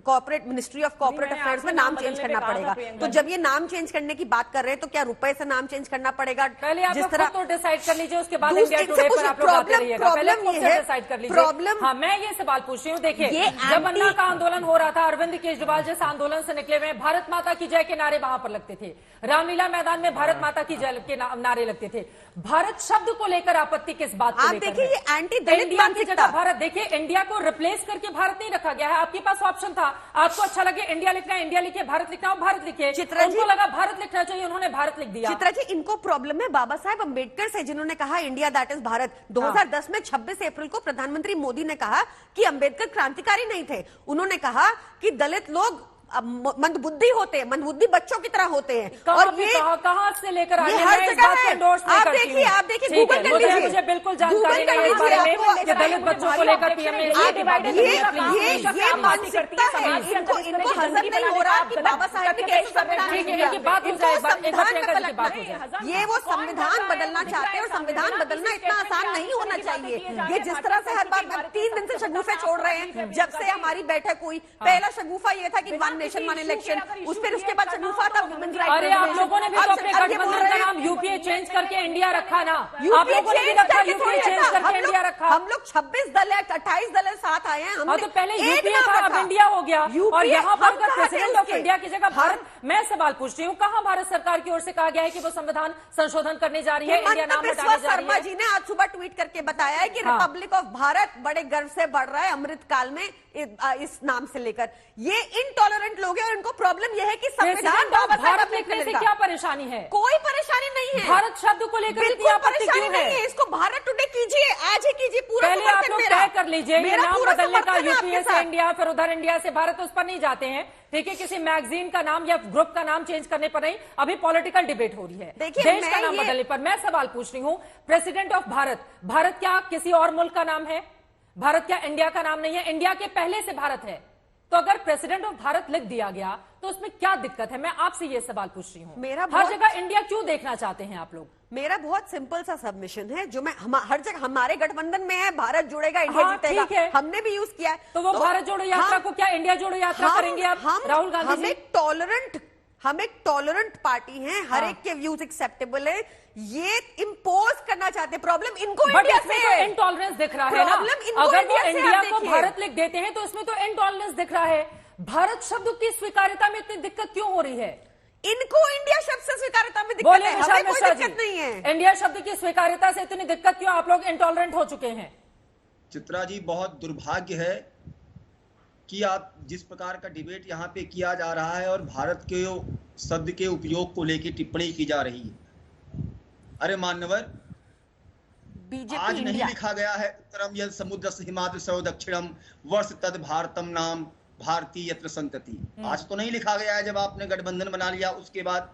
S12: corporate ministry of corporate affairs में नाम चेंज करना पड़ेगा। तो जब ये नाम चेंज करने की बात कर रहे हैं तो क्या रुपए से नाम चेंज करना पड़ेगा?
S1: पहले आप
S12: जिस तरह
S1: तो डिसाइड कर लीजिए, उसके बाद इंडिया टुडे पर आप लोग आते रहिएगा। पहले खुद से डिसाइड कर लीजिए।
S12: प्रॉब्लम,
S1: हाँ, मैं ये सवाल पूछ रही हूँ, देखिए जब अन्ना का आंदोलन हो रहा था, अरविंद केजरीवाल जैसे आंदोलन से निकले हुए भारत माता की जय के नारे वहां पर लगते थे, रामलीला मैदान में भारत माता की जय के नारे लगते थे। भारत शब्द को लेकर आपत्ति किस बात को लेकर?
S12: देखिए ये एंटी दलित मानसिकता।
S1: भारत, देखिए इंडिया को रिप्लेस करके भारत नहीं रखा गया है, आपके पास ऑप्शन था। आपको अच्छा लगे इंडिया लिखना है इंडिया लिखिए, भारत लिखना हो भारत लिखिए। उनको लगा भारत लिखना चाहिए, उन्होंने भारत लिख दिया।
S12: चित्रा जी, इनको प्रॉब्लम है बाबा साहेब अम्बेडकर से, जिन्होंने कहा इंडिया दैट इज भारत। 2010 में 26 अप्रैल को प्रधानमंत्री मोदी ने कहा कि अम्बेडकर क्रांतिकारी नहीं थे। उन्होंने कहा कि दलित लोग मंदबुद्धि होते हैं, मंदबुद्धि बच्चों की तरह होते हैं। और ये
S1: कहां से लेकर
S12: ये हर जगह है। आप देखिए गूगल कर लीजिए,
S1: मुझे बिल्कुल जानकारी नहीं है इस बारे में कि दलित बच्चों को लेकर पीएम ने
S12: ये मानसिकता है, इनको हजम नहीं हो रहा कि बाबा साहेब ने कैसे संविधान, ये वो संविधान बदलना चाहते हैं और संविधान बदलना इतना आसान नहीं होना चाहिए। ये जिस तरह से हर बार 3 दिन से शगुफे छोड़ रहे हैं, जब से हमारी बैठक हुई, पहला शगुफा ये था कि वन नेशन वन इलेक्शन, उसके बाद शगुफा था वुमेन्स राइट।
S1: अरे आप लोगों ने भी तो अपने गठबंधन का नाम यूपीए चेंज करके इंडिया रखा ना, आप लोगों ने भी रखा यूपीए चेंज करके इंडिया रखा।
S12: हम लोग 26 दल है, 28 दल साथ आए हैं।
S1: हाँ, तो पहले यूपीए था, अब इंडिया हो गया, और यहाँ पर प्रेसिडेंट ऑफ इंडिया की जगह भारत। मैं सवाल पूछ रही हूँ, कहाँ भारत सरकार की ओर से कहा गया है कि वो संविधान संशोधन करने जा रही है, इंडिया नाम हटाने जा रही है?
S12: शर्मा जी ने आज सुबह ट्वीट करके बताया है कि रिपब्लिक ऑफ भारत बड़े गर्व से बढ़ रहा है अमृत काल में इस नाम से लेकर। ये इनटॉलरेंट लोग हैं और इनको प्रॉब्लम यह है कि संविधान
S1: भारत लिखने से क्या परेशानी है?
S12: कोई परेशानी नहीं है।
S1: भारत शब्द को लेकर इतनी आपत्ति क्यों है?
S12: इसको भारत टुडे कीजिए, आज ही कीजिए। पूरा
S1: पहले आप लोग तय कर लीजिए नाम बदलने का, यूपीए से इंडिया, फिर उधर इंडिया से भारत, उस पर नहीं जाते हैं। देखिए किसी मैगजीन का नाम या ग्रुप का नाम चेंज करने पर नहीं, अभी पॉलिटिकल डिबेट हो रही है देश का नाम बदलने पर। मैं सवाल पूछ रही हूँ, प्रेसिडेंट ऑफ भारत, भारत क्या किसी और मुल्क का नाम है? भारत क्या इंडिया का नाम नहीं है? इंडिया के पहले से भारत है, तो अगर प्रेसिडेंट ऑफ भारत लिख दिया गया तो उसमें क्या दिक्कत है? मैं आपसे ये सवाल पूछ रही हूँ। हर जगह इंडिया क्यों देखना चाहते हैं आप लोग?
S12: मेरा बहुत सिंपल सा सबमिशन है, जो मैं हर जगह हमारे गठबंधन में है, भारत जुड़ेगा इंडिया जीतेगा, हमने भी यूज किया है।
S1: तो वो भारत जोड़ो यात्रा को क्या इंडिया जोड़ो यात्रा करेंगे आप? राहुल गांधी जी,
S12: हम एक टॉलरेंट पार्टी हैं, हर एक के व्यूज एक्सेप्टेबल है। ये इंपोज करना चाहते हैं, प्रॉब्लम इनको इंडिया से है।
S1: इनटॉलरेंस दिख रहा है ना, अगर वो इंडिया को भारत लिख देते हैं तो इसमें तो इनटॉलरेंस दिख रहा है। भारत शब्द की स्वीकार्यता में इतनी दिक्कत क्यों हो रही है?
S12: इनको इंडिया शब्द से स्वीकार्यता में दिक्कत है, हमें कोई दिक्कत नहीं है।
S1: इंडिया शब्द की स्वीकार्यता से इतनी दिक्कत क्यों? आप लोग इंटॉलरेंट हो चुके हैं।
S13: चित्रा जी, बहुत दुर्भाग्य है कि आप जिस प्रकार का डिबेट यहाँ पे किया जा रहा है और भारत के शब्द के उपयोग को लेकर टिप्पणी की जा रही है। अरे मान्यवर, आज नहीं लिखा गया है उत्तरम यद समुद्र हिमाद्र सरो दक्षिणम वर्ष तद भारतम नाम भारतीय यत्र संतति। आज तो नहीं लिखा गया है जब आपने गठबंधन बना लिया उसके बाद।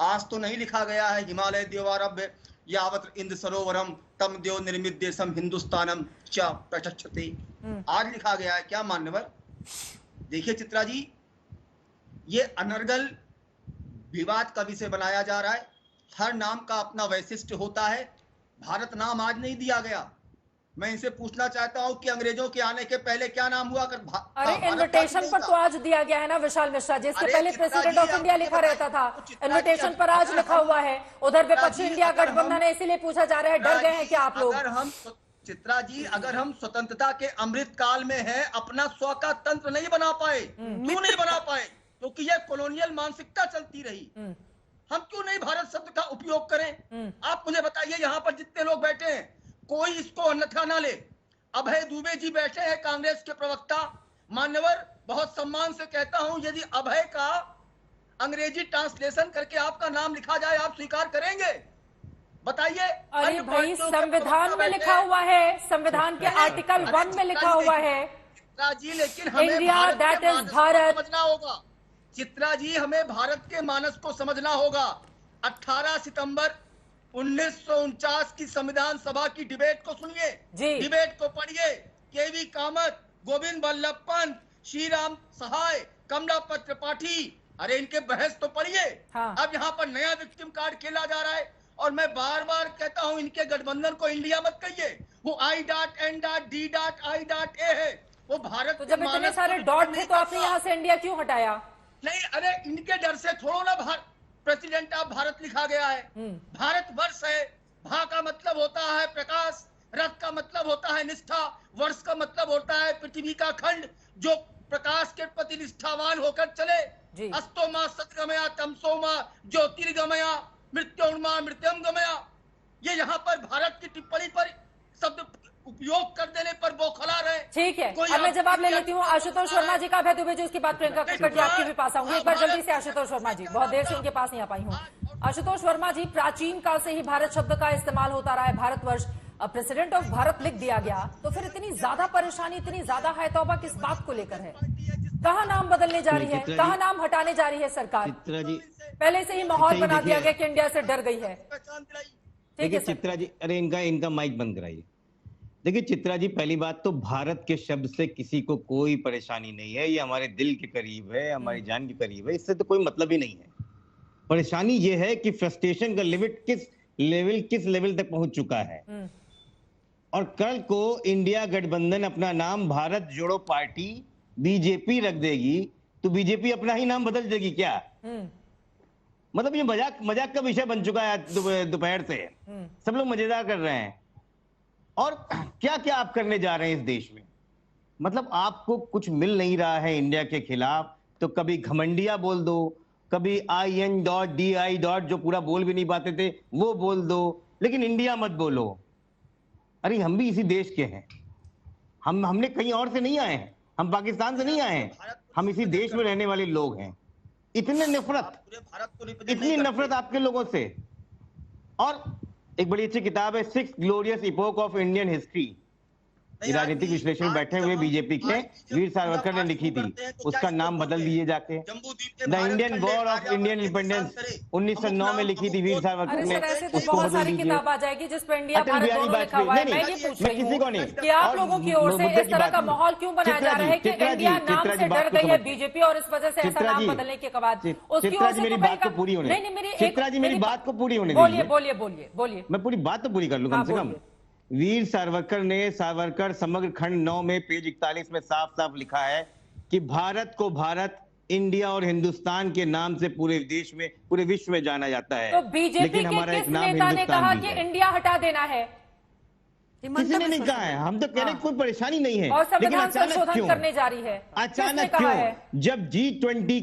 S13: आज तो नहीं लिखा गया है हिमालय देवारभ्य यावत इंद्र सरोवरम तम देव निर्मित देशम हिंदुस्तानम च प्रचक्षते। आज लिखा गया है क्या मान्यवर? देखिए चित्रा जी, ये अनर्गल विवाद का विषय बनाया जा रहा है। हर नाम का अपना वैशिष्ट्य होता है। भारत नाम आज नहीं दिया गया। मैं इनसे पूछना चाहता हूं कि अंग्रेजों के आने के पहले क्या नाम हुआ कर?
S1: अरे इनविटेशन पर तो आज दिया गया है ना विशाल मिश्रा जी, इसके पहले प्रेसिडेंट ऑफ इंडिया लिखा रहता था, इनविटेशन पर आज लिखा हुआ है। उधर विपक्षी इंडिया गठबंधन है, इसीलिए पूछा जा रहा है डर गए हैं क्या आप लोग?
S13: अगर हम चित्रा जी, अगर हम स्वतंत्रता के अमृत काल में हैं, अपना स्व का तंत्र नहीं बना पाए, क्यों नहीं बना पाए? क्योंकि यह कॉलोनियल मानसिकता चलती रही। हम क्यों नहीं भारत शब्द का उपयोग करें? आप मुझे बताइए, यहाँ पर जितने लोग बैठे हैं कोई इसको अन्यथा ना ले। अभय दुबे जी बैठे हैं, कांग्रेस के प्रवक्ता। मान्यवर, बहुत सम्मान से कहता हूं, यदि अभय का अंग्रेजी ट्रांसलेशन करके आपका नाम लिखा जाए, आप स्वीकार करेंगे? बताइए।
S1: अरे भाई, संविधान में लिखा हुआ है, संविधान के आर्टिकल 1 में लिखा हुआ है
S13: जी, लेकिन हमें
S1: इंडिया दैट इज भारत।
S13: समझना होगा। चित्रा जी, हमें भारत के मानस को समझना होगा। 18 सितंबर 1949 की संविधान सभा की डिबेट को सुनिए, डिबेट को पढ़िए। केवी कामत, गोविंद वल्लभ पंत, श्री राम सहाय, कमलापत त्रिपाठी, अरे इनके बहस तो पढ़िए। अब यहाँ पर नया विक्टिम कार्ड खेला जा रहा है और मैं बार बार कहता हूँ इनके गठबंधन को इंडिया मत कहिए। वो I.N.D.I.A है, वो भारत
S1: तो जब इतने सारे डॉट थे तो आपने यहाँ से इंडिया क्यों हटाया?
S13: नहीं, अरे इनके डर से थोड़ा ना प्रेसिडेंट ऑफ भारत लिखा गया है। भारत वर्ष है, भा का मतलब होता है प्रकाश, रथ का मतलब होता है निष्ठा, वर्ष का मतलब होता है पृथ्वी का खंड जो प्रकाश के प्रति निष्ठावान होकर चले। अस्तोमा सतगमया तमसोमा ज्योतिर्गमया मृत्योर्मा मृत्युम गमया। ये यहाँ पर भारत की टिप्पणी पर शब्द उपयोग कर देने पर बौखला रहे।
S1: ठीक है, अब मैं जवाब ले लेती हूँ। आशुतोष वर्मा जी का अभय दुबे जी, उसके बाद प्रियंका कक्कड़ जी आपके भी पास आऊंगी। एक बार जल्दी से आशुतोष वर्मा जी, बहुत देर से उनके पास नहीं आ पाई हूँ। आशुतोष वर्मा जी, प्राचीन काल से ही भारत शब्द का इस्तेमाल होता रहा है, भारतवर्ष। प्रेसिडेंट ऑफ भारत लिख दिया गया तो फिर इतनी ज्यादा परेशानी, इतनी ज्यादा है तौबा किस बात को लेकर है? कहाँ नाम बदलने जा रही है, कहाँ नाम हटाने जा रही है सरकार? पहले से ही माहौल बना दिया गया कि इंडिया से डर गई है।
S14: देखिए चित्रा जी, अरे इनका माइक बंद कराइए। देखिए चित्रा जी, पहली बात तो भारत के शब्द से किसी को कोई परेशानी नहीं है। ये हमारे दिल के करीब है, हमारी जान के करीब है, इससे तो कोई मतलब ही नहीं है। परेशानी ये है कि फ्रस्ट्रेशन का लिमिट किस लेवल तक पहुंच चुका है। और कल को इंडिया गठबंधन अपना नाम भारत जोड़ो पार्टी बीजेपी रख देगी तो बीजेपी अपना ही नाम बदल देगी क्या? मतलब ये मजाक का विषय बन चुका है दोपहर से। सब लोग मजेदार कर रहे हैं। और क्या क्या आप करने जा रहे हैं इस देश में? मतलब आपको कुछ मिल नहीं रहा है इंडिया के खिलाफ तो कभी घमंडिया बोल दो, कभी IN.DI. जो पूरा बोल भी नहीं पाते थे वो बोल दो, लेकिन इंडिया मत बोलो। अरे हम भी इसी देश के हैं, हमने कहीं और से नहीं आए हैं, हम पाकिस्तान से नहीं आए हैं, हम इसी देश में रहने वाले लोग हैं। इतनी नफरत आपके लोगों से। और एक बड़ी अच्छी किताब है 6 glorious epoch of Indian history, राजनीतिक विश्लेषण बैठे हुए बीजेपी के वीर सावरकर ने लिखी थी। उसका नाम बदल दीजिए जाके। The Indian war of Indian independence 1909 में लिखी थी वीर सावरकर ने, उसको बदल दीजिए।
S1: किताब आ जाएगी जिस पर इंडिया भारत दोनों लिखा हुआ है। मैं ये पूछ रही हूं कि आप लोगों की ओर से इस तरह का माहौल क्यों बनाया जा रहा है कि इंडिया नाम से डर गई है बीजेपी और इस वजह से ऐसा नाम बदलने के बाद उसकी ओर से
S14: मेरी बात को पूरी होने, चित्रा जी मेरी बात को पूरी होने
S1: दीजिए। बोलिए,
S14: मैं पूरी बात तो पूरी कर लूं कम से कम। वीर सावरकर समग्र खंड 9 में पेज 41 में साफ साफ लिखा है कि भारत को भारत, इंडिया और हिंदुस्तान के नाम से पूरे देश में, पूरे विश्व में जाना जाता है।
S1: तो बीजेपी के किस नेता ने कहा कि इंडिया हटा देना है?
S14: किसी ने नहीं कहा है। हम तो कह रहे कोई परेशानी नहीं है,
S1: और संविधान संशोधन करने जा रही है।
S14: अचानक क्यों? जब G20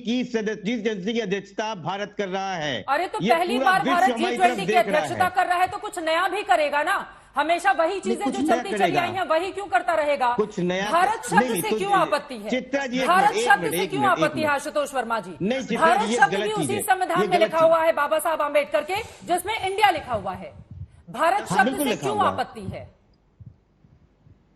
S14: की अध्यक्षता भारत कर रहा है।
S1: अरे तो पहली बार भारत G20 की अध्यक्षता कर रहा है तो कुछ नया भी करेगा ना। हमेशा वही चीजें जो चलती चली आई हैं वही क्यों करता रहेगा?
S14: कुछ नया
S1: भारत शब्द से क्यों आपत्ति है? भारत शब्द से क्यों आपत्ति है आशुतोष वर्मा जी? भारत शब्द भी उसी संविधान में लिखा हुआ है बाबा साहब आम्बेडकर के, जिसमें इंडिया लिखा हुआ है। भारत शब्द से क्यों आपत्ति है?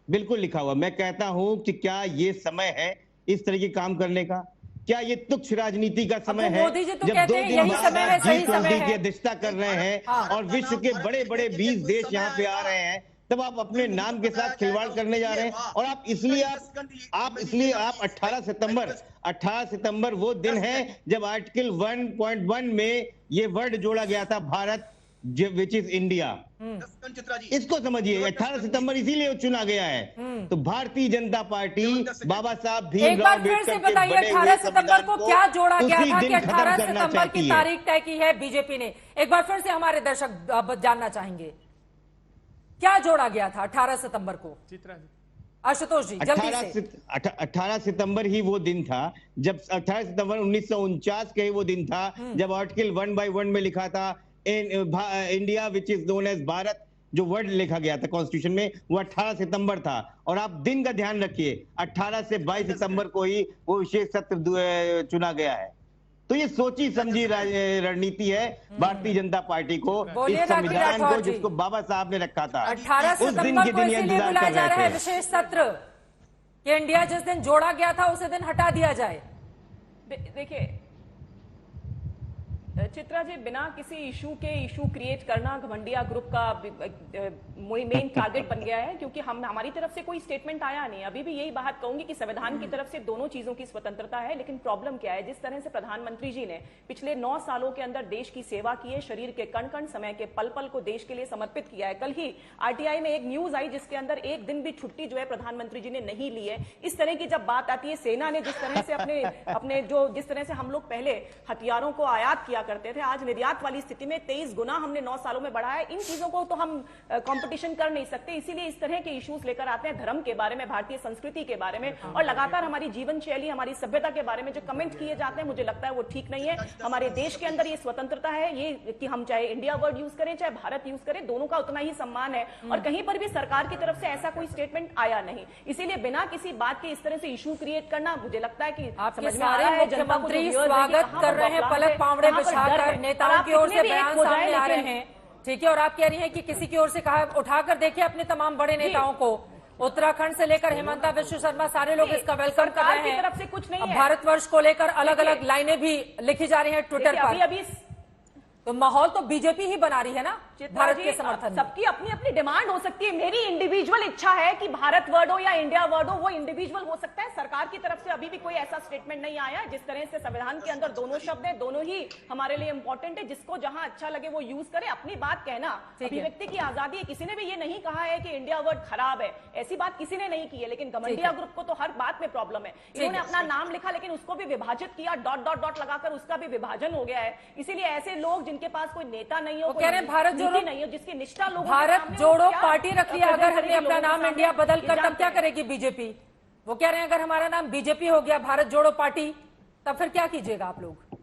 S14: बिल्कुल लिखा हुआ। मैं कहता हूं कि क्या ये समय है इस तरह के काम करने का? क्या ये तुच्छ राजनीति का समय है?
S1: मोदी जी तो कहते हैं यही समय है, सही समय है।
S14: की अध्यक्षता कर रहे हैं और विश्व के बड़े बड़े 20 देश यहाँ पे आ रहे हैं, तब आप अपने नाम के साथ खिलवाड़ करने जा रहे हैं। और आप इसलिए 18 सितंबर वो दिन है जब आर्टिकल 1.1 में ये वर्ड जोड़ा गया था भारत, विच इज इंडिया। इसको समझिए, 18 सितंबर इसीलिए चुना गया है। तो भारतीय जनता पार्टी बाबा साहब भीमराव अम्बेडकर के बने हुए
S1: 18 सितंबर को क्या जोड़ा गया था कि 18 सितंबर की तारीख तय की है बीजेपी ने? एक बार फिर से हमारे दर्शक जानना चाहेंगे क्या जोड़ा गया था 18 सितंबर को?
S10: चित्रा जी,
S1: आशुतोष जी जल्दी से।
S14: 18 सितंबर ही वो दिन था जब 18 सितंबर 1949 के ही वो दिन था जब आर्टिकल 1/1 में लिखा था India which is known as Bharat, जो वर्ड लिखा गया था कॉन्स्टिट्यूशन में, वो 18 सितंबर था। और आप दिन का ध्यान रखिए, 18 से 22 सितंबर को ही वो विशेष सत्र चुना गया है। तो ये सोची समझी रणनीति है भारतीय जनता पार्टी को, इस संविधान को जिसको बाबा साहब ने रखा था।
S1: 18 सितंबर को इसीलिए बुलाया जा रहा है विशेष सत्र कि इंडिया जिस दिन जोड़ा गया था उसी दिन हटा दिया जाए।
S11: देखिए चित्रा जी, बिना किसी इशू क्रिएट करना घमंडिया ग्रुप का मेन टारगेट बन गया है, क्योंकि हमारी तरफ से कोई स्टेटमेंट आया नहीं। अभी भी यही बात कहूंगी कि संविधान की तरफ से दोनों चीजों की स्वतंत्रता है, लेकिन प्रॉब्लम क्या है, जिस तरह से प्रधानमंत्री जी ने पिछले 9 सालों के अंदर देश की सेवा की है, शरीर के कण कण, समय के पल पल को देश के लिए समर्पित किया है। कल ही आरटीआई में एक न्यूज आई जिसके अंदर एक दिन भी छुट्टी जो है प्रधानमंत्री जी ने नहीं ली है। इस तरह की जब बात आती है, सेना ने जिस तरह से जिस तरह से हम लोग पहले हथियारों को आयात किया करते थे, आज निर्यात वाली स्थिति में 23 गुना हमने 9 सालों में बढ़ाया है। इन चीजों को तो हम कंपटीशन कर नहीं सकते, इसीलिए इस तरह के इश्यूज लेकर आते हैं, धर्म के बारे में, भारतीय संस्कृति के बारे में, और लगातार हमारी जीवन शैली, हमारी सभ्यता के बारे में जो कमेंट किए जाते हैं, मुझे लगता है वो ठीक नहीं है। हमारे देश के अंदर ये स्वतंत्रता है, ये कि हम चाहे इंडिया वर्ड यूज करें चाहे भारत यूज करें, दोनों का उतना ही सम्मान है, और कहीं पर भी सरकार की तरफ से ऐसा कोई स्टेटमेंट आया नहीं। इसीलिए बिना किसी बात के इस तरह से इशू क्रिएट करना, मुझे लगता है कि समझ में आ रहा है जनता को,
S1: स्वागत कर रहे हैं, पलक पावड़े बिछाकर नेताओं की ओर से बयान सामने आ रहे हैं, ठीक है, और आप कह रही हैं कि किसी की ओर से कहा उठाकर देखिए अपने तमाम बड़े नेताओं को, उत्तराखंड से लेकर हिमंता विश्व शर्मा, सारे लोग इसका वेलकम कर रहे हैं।
S11: तरफ से कुछ नहीं है।
S1: भारतवर्ष को लेकर अलग अलग लाइनें भी लिखी जा रही हैं ट्विटर पर।
S11: अभी
S1: तो माहौल तो बीजेपी ही बना रही है ना भारत के समर्थन।
S11: सबकी अपनी अपनी डिमांड हो सकती है। मेरी इंडिविजुअल इच्छा है कि भारत वर्ड हो या इंडिया वर्ड हो, वो इंडिविजुअल हो सकता है। सरकार की तरफ से अभी भी कोई ऐसा स्टेटमेंट नहीं आया। जिस तरह से संविधान के अंदर दोनों शब्द है, दोनों ही हमारे लिए इंपॉर्टेंट है। जिसको जहां अच्छा लगे वो यूज करे, अपनी बात कहना, अभिव्यक्ति की आजादी है। किसी ने भी ये नहीं कहा है कि इंडिया वर्ड खराब है, ऐसी बात किसी ने नहीं की है। लेकिन घमंडिया ग्रुप को तो हर बात में प्रॉब्लम है। इन्होंने अपना नाम लिखा लेकिन उसको भी विभाजित किया, डॉट डॉट डॉट लगाकर उसका भी विभाजन हो गया है। इसीलिए ऐसे लोग जिनके पास कोई नेता नहीं हो,
S1: कह रहे हैं भारत जोड़ो
S11: नहीं हो, जिसकी निष्ठा लोग
S1: भारत जोड़ो पार्टी रख लिया, अगर हमने अपना नाम इंडिया बदल कर, तब क्या करेगी बीजेपी? वो कह रहे हैं अगर हमारा नाम बीजेपी हो गया, भारत जोड़ो पार्टी, तब फिर क्या कीजिएगा आप लोग?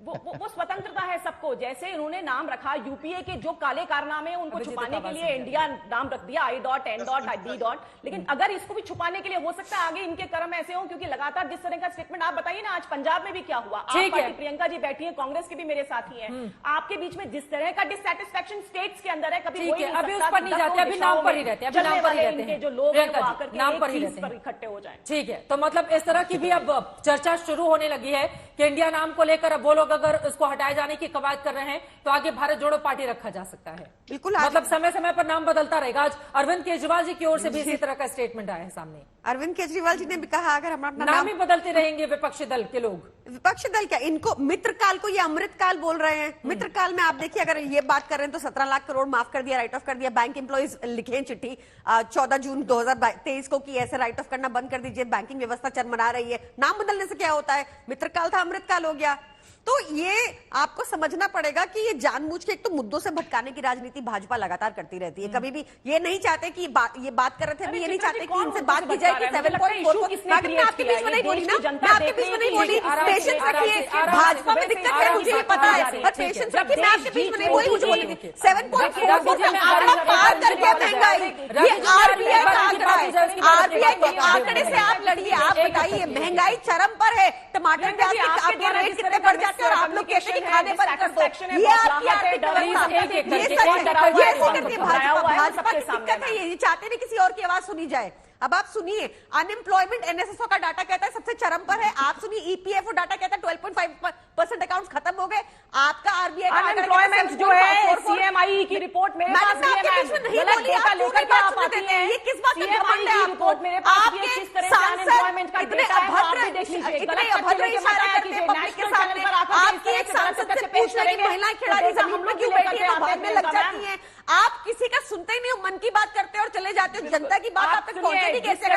S11: वो स्वतंत्रता है सबको। जैसे इन्होंने नाम रखा, यूपीए के जो काले कारनामे उनको छुपाने के लिए इंडिया नाम रख दिया, I.N.D. लेकिन अगर इसको भी छुपाने के लिए हो सकता है आगे इनके कर्म ऐसे हो, क्योंकि लगातार जिस तरह का स्टेटमेंट आप बताइए ना, आज पंजाब में भी क्या हुआ। आप पार्टी प्रियंका जी बैठी है, कांग्रेस के भी मेरे साथी हैं, आपके बीच में जिस तरह का डिससैटिस्फैक्शन स्टेट्स के अंदर है, कभी कोई
S1: अभी उस पर नहीं जाते, अभी नाम पर ही रहते हैं, अभी नाम पर ही रहते हैं,
S11: जो लोग आकर
S1: नाम पर ही रहते हैं,
S11: इकट्ठे हो जाए।
S1: ठीक है, तो मतलब इस तरह की भी अब चर्चा शुरू होने लगी है कि इंडिया नाम को लेकर अब वो लोग अगर उसको हटाए जाने की कवायद कर रहे हैं तो आगे भारत जोड़ो पार्टी रखा जा सकता है।
S12: बिल्कुल,
S1: मतलब समय समय पर नाम बदलता रहेगा। आज अरविंद केजरीवाल जी की ओर से भी इसी तरह का स्टेटमेंट आया है सामने।
S12: अरविंद केजरीवाल जी ने भी कहा अगर हम अपना
S1: नाम ही बदलते रहेंगे विपक्षी दल के लोग।
S12: विपक्षी दल क्या, इनको मित्र काल को ये अमृत काल बोल रहे हैं। मित्र काल में आप देखिए, अगर ये बात कर रहे हैं तो 17 लाख करोड़ माफ कर दिया, राइट ऑफ कर दिया। बैंक एम्प्लॉइज लिखे हैं चिट्ठी 14 जून 2023 को कि ऐसे राइट ऑफ करना बंद कर दीजिए, बैंकिंग व्यवस्था चरमरा रही है। नाम बदलने से क्या होता है? मित्र काल था, अमृत काल हो गया। तो ये आपको समझना पड़ेगा कि ये जानबूझ के एक तो मुद्दों से भटकाने की राजनीति भाजपा लगातार करती रहती है। कभी भी ये नहीं चाहते कि ये बात कर रहे थे, अभी ये नहीं चाहते कि इनसे बात की जाए कि 7.4 मैं आपके बीच में नहीं बोली ना, मैं आपके बीच में नहीं बोली। पेशेंस रखिए, भाजपा में दिक्कत है मुझे ये पता है, पर पेशेंस रखिए, मैं आपके बीच में नहीं बोली। मुझे बोली 7.4 आंकड़ा पार कर गया महंगाई। ये आरबीआई का आंकड़ा है, आरबीआई के आंकड़े से आप लड़िए। आप बताइए, महंगाई चरम पर है, टमाटर प्याज के रेट कितने बढ़ जाते हैं और आप लोग कहते हैं कि खाने बंद कर दो। ये आपकी आर्थिक व्यवस्था, ये सच है। ये करके भाजपा की दिक्कत है। ये चाहते नहीं किसी और की आवाज सुनी जाए। अब आप सुनिए, अनएम्प्लॉयमेंट एनएसएसओ का डाटा कहता है सबसे चरम पर है। आप सुनिए, ईपीएफओ डाटा कहता है 12.5% अकाउंट्स खत्म हो गए। आपका आरबीआई का
S11: अनएम्प्लॉयमेंट जो है सीएमआई की रिपोर्ट मेरे पास भी है, गलत डेटा लेकर के आप आती हैं।
S12: ये किस बात का घमंड है आपको? आपके
S11: अनएम्प्लॉयमेंट का
S12: इतने
S11: डेटा है, वो आप
S12: अभद्र
S11: भी देख लीजिए।
S12: इतने अभद्र इशारे करते हैं पब्लिक के सामने। आपकी एक सांसद से पूछने की महिलाएं खिलाड़ी जमीन में क्यों बैठी है तो भागने लग जाती हैं। आप किसी का सुनते ही नहीं हो, मन की बात करते हो और चले जाते हो। जनता की बात आप तक पहुंचेगी कैसे?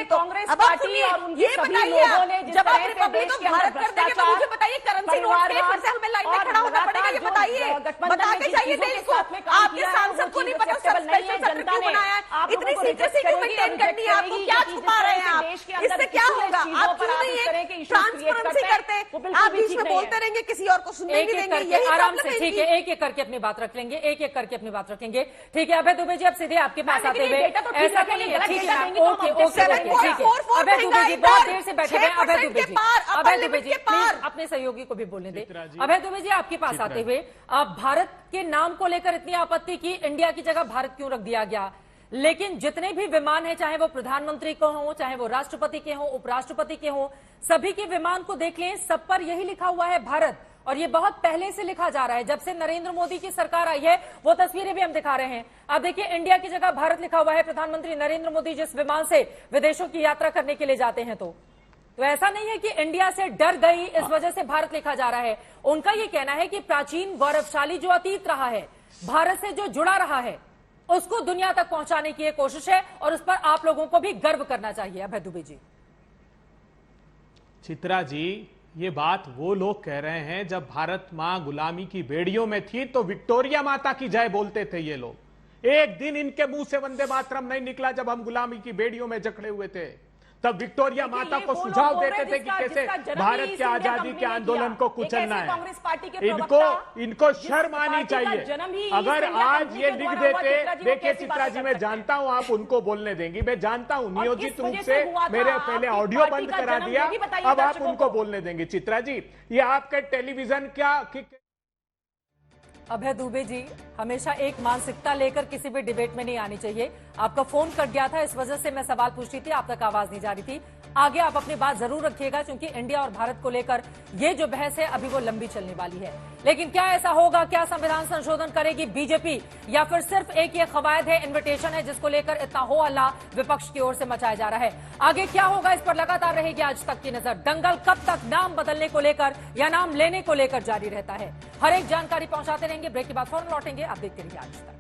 S11: कांग्रेस पार्टी और उनके सभी लोगों ने जिस तरह से देश के अंदर भ्रष्टाचार,
S12: मुझे बताइए, करेंसी नोट के फिर से हमें लाइन में खड़ा होना पड़ेगा? ये बताइए, बता के जाइए देश को। आपके सांसद को नहीं पता स्पेशल सेक्रेटरी क्यों बनाया है? इतनी सीक्रेसी क्यों मेंटेन करनी है आपको? क्या छुपा रहे हैं आप? इससे क्या होगा? आप क्यों नहीं है ट्रांसपेरेंसी करते? आप बीच में बोलते रहेंगे, किसी और को सुनने नहीं देंगे। यही
S1: आराम से, ठीक है, एक एक करके अपनी बात रख लेंगे, एक एक करके अपनी बात रखेंगे। ठीक है, अभय दुबे जी अब सीधे आपके पास आते हुए, ऐसा तो नहीं है, ठीक है, ओके ओके, ठीक है। अभय दुबे जी बहुत देर से बैठे हैं। अभय दुबे जी, अभय दुबे जी प्लीज अपने सहयोगी को भी बोलने दें। अभय दुबे जी आपके पास आते हुए, आप भारत के नाम को लेकर इतनी आपत्ति की, इंडिया की जगह भारत क्यों रख दिया गया? लेकिन जितने भी विमान हैं, चाहे वो प्रधानमंत्री को हो, चाहे वो राष्ट्रपति के हो, उपराष्ट्रपति के हो, सभी के विमान को देख लें, सब पर यही लिखा हुआ है भारत। और ये बहुत पहले से लिखा जा रहा है, जब से नरेंद्र मोदी की सरकार आई है। वो तस्वीरें भी हम दिखा रहे हैं। अब देखिए, इंडिया की जगह भारत लिखा हुआ है। प्रधानमंत्री नरेंद्र मोदी जिस विमान से विदेशों की यात्रा करने के लिए जाते हैं, तो ऐसा नहीं है कि इंडिया से डर गई इस वजह से भारत लिखा जा रहा है। उनका ये कहना है कि प्राचीन गौरवशाली जो अतीत रहा है, भारत से जो जुड़ा रहा है, उसको दुनिया तक पहुंचाने की कोशिश है और उस पर आप लोगों को भी गर्व करना चाहिए। अभय दुबे जी।
S10: चित्रा जी, ये बात वो लोग कह रहे हैं जब भारत मां गुलामी की बेड़ियों में थी तो विक्टोरिया माता की जय बोलते थे ये लोग। एक दिन इनके मुंह से वंदे मातरम नहीं निकला जब हम गुलामी की बेड़ियों में जकड़े हुए थे। तब विक्टोरिया माता को सुझाव देते थे कि कैसे भारत के आजादी के आंदोलन को कुचलना है।
S11: कांग्रेस पार्टी के
S10: इनको शर्म आनी चाहिए। अगर आज ये लिख देते, देखिए चित्रा जी, मैं जानता हूं आप उनको बोलने देंगी, मैं जानता हूं, नियोजित रूप से मेरे पहले ऑडियो बंद करा दिया, अब आप उनको बोलने देंगी। चित्रा जी, ये आपके टेलीविजन क्या
S1: अभय दुबे जी, हमेशा एक मानसिकता लेकर किसी भी डिबेट में नहीं आनी चाहिए। आपका फोन कट गया था, इस वजह से मैं सवाल पूछ रही थी, आप तक आवाज नहीं जा रही थी। आगे आप अपनी बात जरूर रखिएगा, क्योंकि इंडिया और भारत को लेकर ये जो बहस है अभी वो लंबी चलने वाली है। लेकिन क्या ऐसा होगा, क्या संविधान संशोधन करेगी बीजेपी, या फिर सिर्फ एक ये कवायद है, इन्विटेशन है, जिसको लेकर इतना हो हल्ला विपक्ष की ओर से मचाया जा रहा है। आगे क्या होगा, इस पर लगातार रहेगी आज तक की नजर। दंगल कब तक नाम बदलने को लेकर या नाम लेने को लेकर जारी रहता है, हर एक जानकारी पहुंचाते रहेंगे। ब्रेक के बाद फौरन लौटेंगे, आप देखते रहिए आज तक।